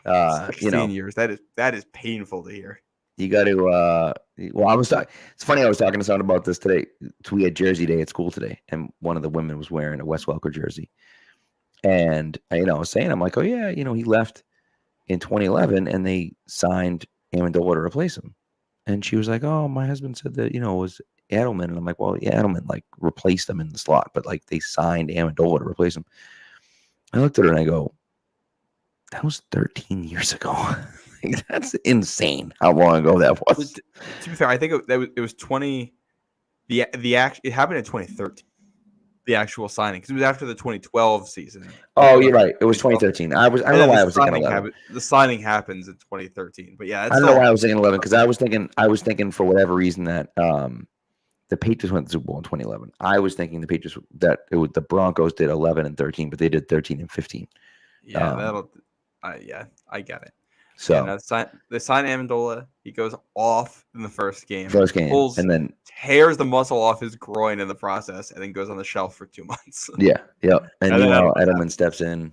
16 years. That is painful to hear. You got to, it's funny. I was talking to someone about this today. We had Jersey Day at school today, and one of the women was wearing a Wes Welker jersey. And, I was saying, I'm like, oh, yeah, he left in 2011, and they signed Amendola to replace him. And she was like, oh, my husband said that, it was Edelman. And I'm like, well, yeah, Edelman replaced him in the slot, but they signed Amendola to replace him. I looked at her and I go, that was 13 years ago. That's insane how long ago that was. To be fair, I think it was 20. It happened in 2013. The actual signing, because it was after the 2012 season. Oh, you're right. It was 2013. I don't know why I was thinking 11. The signing happens in 2013, but yeah, I don't know why I was thinking 11, because I was thinking for whatever reason that the Patriots went to the Super Bowl in 2011. I was thinking the Broncos did 11 and 13, but they did 13 and 15. Yeah, I get it. So they sign Amendola. He goes off in the first game, and then tears the muscle off his groin in the process, and then goes on the shelf for 2 months. And Edelman steps in,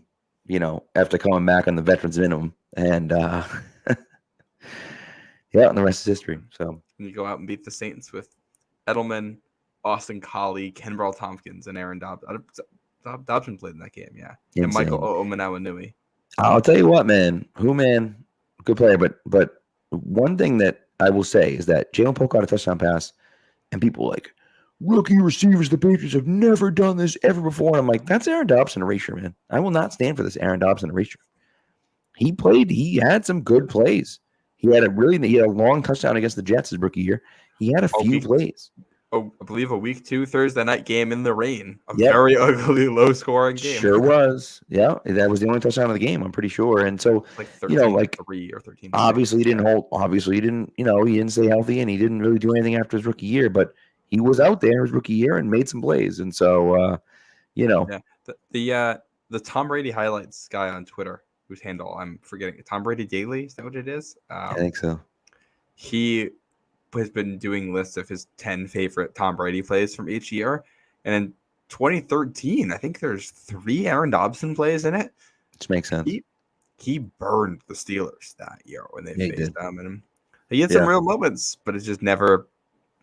after coming back on the veterans minimum, and and the rest is history. So you go out and beat the Saints with Edelman, Austin Collie, Kenbrell Tompkins, and Aaron Dobson. Dobson played in that game, yeah. Insane. And Michael Omenawa-Nui. I'll tell you what, man. Good player. But one thing that I will say is that Jalen Polk got a touchdown pass, and people like, rookie receivers, the Patriots have never done this ever before. And I'm like, that's Aaron Dobson erasure, man. I will not stand for this Aaron Dobson erasure. He had some good plays. He had a long touchdown against the Jets his rookie year. He had a few plays. I believe a week 2 Thursday night game in the rain. Very ugly, low-scoring game. Sure was. Yeah, that was the only touchdown of the game, I'm pretty sure. And so, 13, 3 or 13. Obviously, he didn't stay healthy, and he didn't really do anything after his rookie year. But he was out there his rookie year and made some plays. And so, the Tom Brady highlights guy on Twitter, whose handle I'm forgetting, Tom Brady Daily. Is that what it is? I think so. He has been doing lists of his 10 favorite Tom Brady plays from each year. And in 2013, I think there's 3 Aaron Dobson plays in it. Which makes sense. He burned the Steelers that year when they faced them. And he had some real moments, but it just never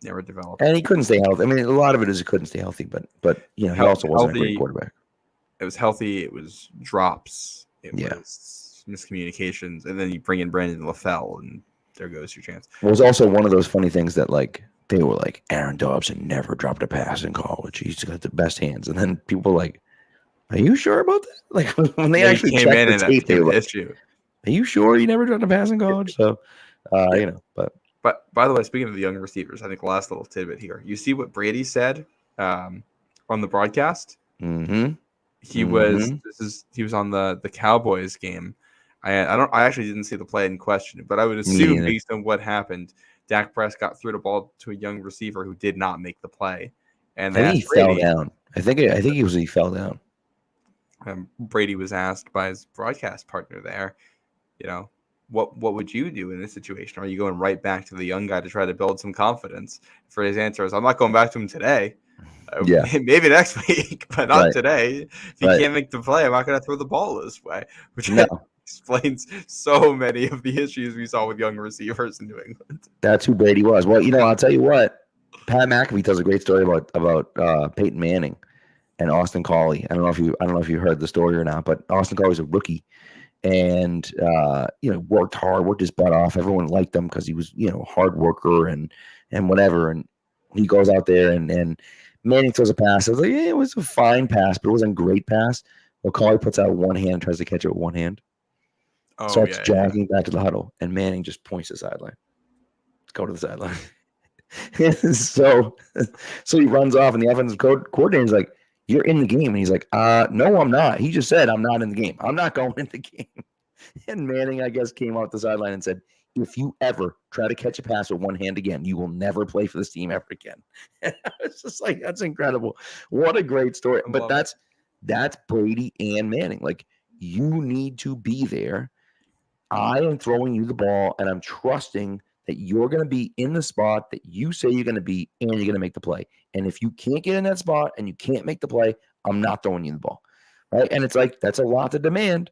developed. And he couldn't stay healthy. I mean, a lot of it is he couldn't stay healthy, but he also wasn't a great quarterback. It was healthy. It was drops. It was miscommunications. And then you bring in Brandon LaFell, and there goes your chance. It was also one of those funny things that they were like, Aaron Dobson never dropped a pass in college. He's got the best hands. And then people were like, are you sure about that? When they actually came in the tape, they were like, issue. Are you sure he never dropped a pass in college? So, But by the way, speaking of the young receivers, I think last little tidbit here. You see what Brady said on the broadcast? Mm-hmm. He was on the Cowboys game. I actually didn't see the play in question, but I would assume based on what happened, Dak Prescott threw the ball to a young receiver who did not make the play, and I think he fell down. I think he fell down. Brady was asked by his broadcast partner there, what would you do in this situation? Are you going right back to the young guy to try to build some confidence? For his answer is, I'm not going back to him today. Maybe next week, but not today. If he can't make the play, I'm not going to throw the ball this way, which explains so many of the issues we saw with young receivers in New England. That's who Brady was. Well, I'll tell you what, Pat McAfee tells a great story about Peyton Manning and Austin Collie. I don't know if you heard the story or not, but Austin Collie's a rookie, and worked hard, worked his butt off. Everyone liked him because he was a hard worker and whatever. And he goes out there and Manning throws a pass. I was like, it was a fine pass, but it wasn't a great pass. Well, Collie puts out one hand, tries to catch it with one hand. Starts jogging back to the huddle, and Manning just points to the sideline. Let's go to the sideline. so he runs off, and the offensive coordinator's like, "You're in the game," and he's like, "No, I'm not." He just said, "I'm not in the game. I'm not going in the game." And Manning, I guess, came out the sideline and said, if you ever try to catch a pass with one hand again, you will never play for this team ever again. It's just like, that's incredible. What a great story. But that's Brady and Manning. Like, you need to be there. I am throwing you the ball, and I'm trusting that you're going to be in the spot that you say you're going to be, and you're going to make the play. And if you can't get in that spot and you can't make the play, I'm not throwing you the ball. Right? And it's like, that's a lot to demand.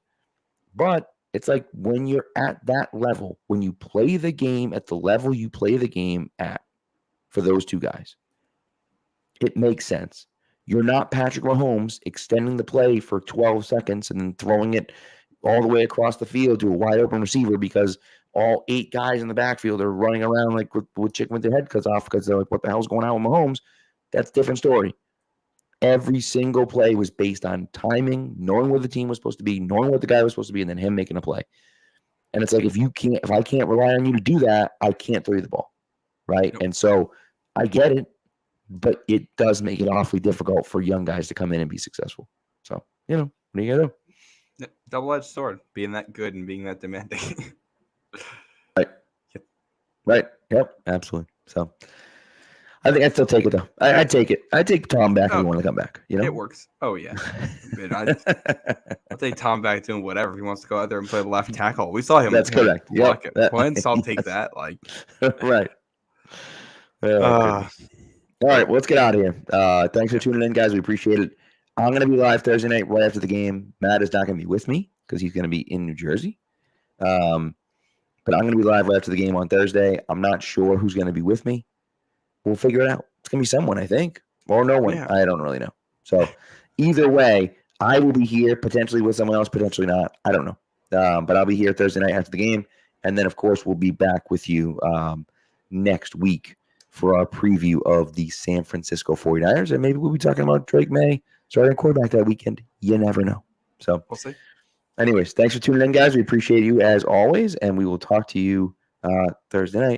But it's like, when you're at that level, when you play the game at the level you play the game at for those two guys, it makes sense. You're not Patrick Mahomes extending the play for 12 seconds and then throwing it all the way across the field to a wide open receiver because all 8 guys in the backfield are running around like with chicken with their head cut off because they're like, what the hell's going on with Mahomes? That's a different story. Every single play was based on timing, knowing where the team was supposed to be, knowing what the guy was supposed to be, and then him making a play. And it's like, if I can't rely on you to do that, I can't throw you the ball. Right. Nope. And so I get it, but it does make it awfully difficult for young guys to come in and be successful. So, what are you going to do? Double-edged sword, being that good and being that demanding. Right. Yep. Right. Yep. Absolutely. So I think I'd still take it, though. I'd take it. I'd take Tom back if he wanted to come back. It works. Oh, yeah. I'll take Tom back doing whatever. He wants to go out there and play left tackle. We saw him. That's correct. Block it once. I'll take that. Right. All right. Well, let's get out of here. Thanks for tuning in, guys. We appreciate it. I'm going to be live Thursday night right after the game. Matt is not going to be with me because he's going to be in New Jersey. But I'm going to be live right after the game on Thursday. I'm not sure who's going to be with me. We'll figure it out. It's going to be someone, I think, or no one. Yeah. I don't really know. So either way, I will be here potentially with someone else, potentially not. I don't know. But I'll be here Thursday night after the game. And then, of course, we'll be back with you next week for our preview of the San Francisco 49ers. And maybe we'll be talking about Drake Maye starting quarterback that weekend. You never know. So we'll see. Anyways, thanks for tuning in, guys. We appreciate you as always. And we will talk to you Thursday night.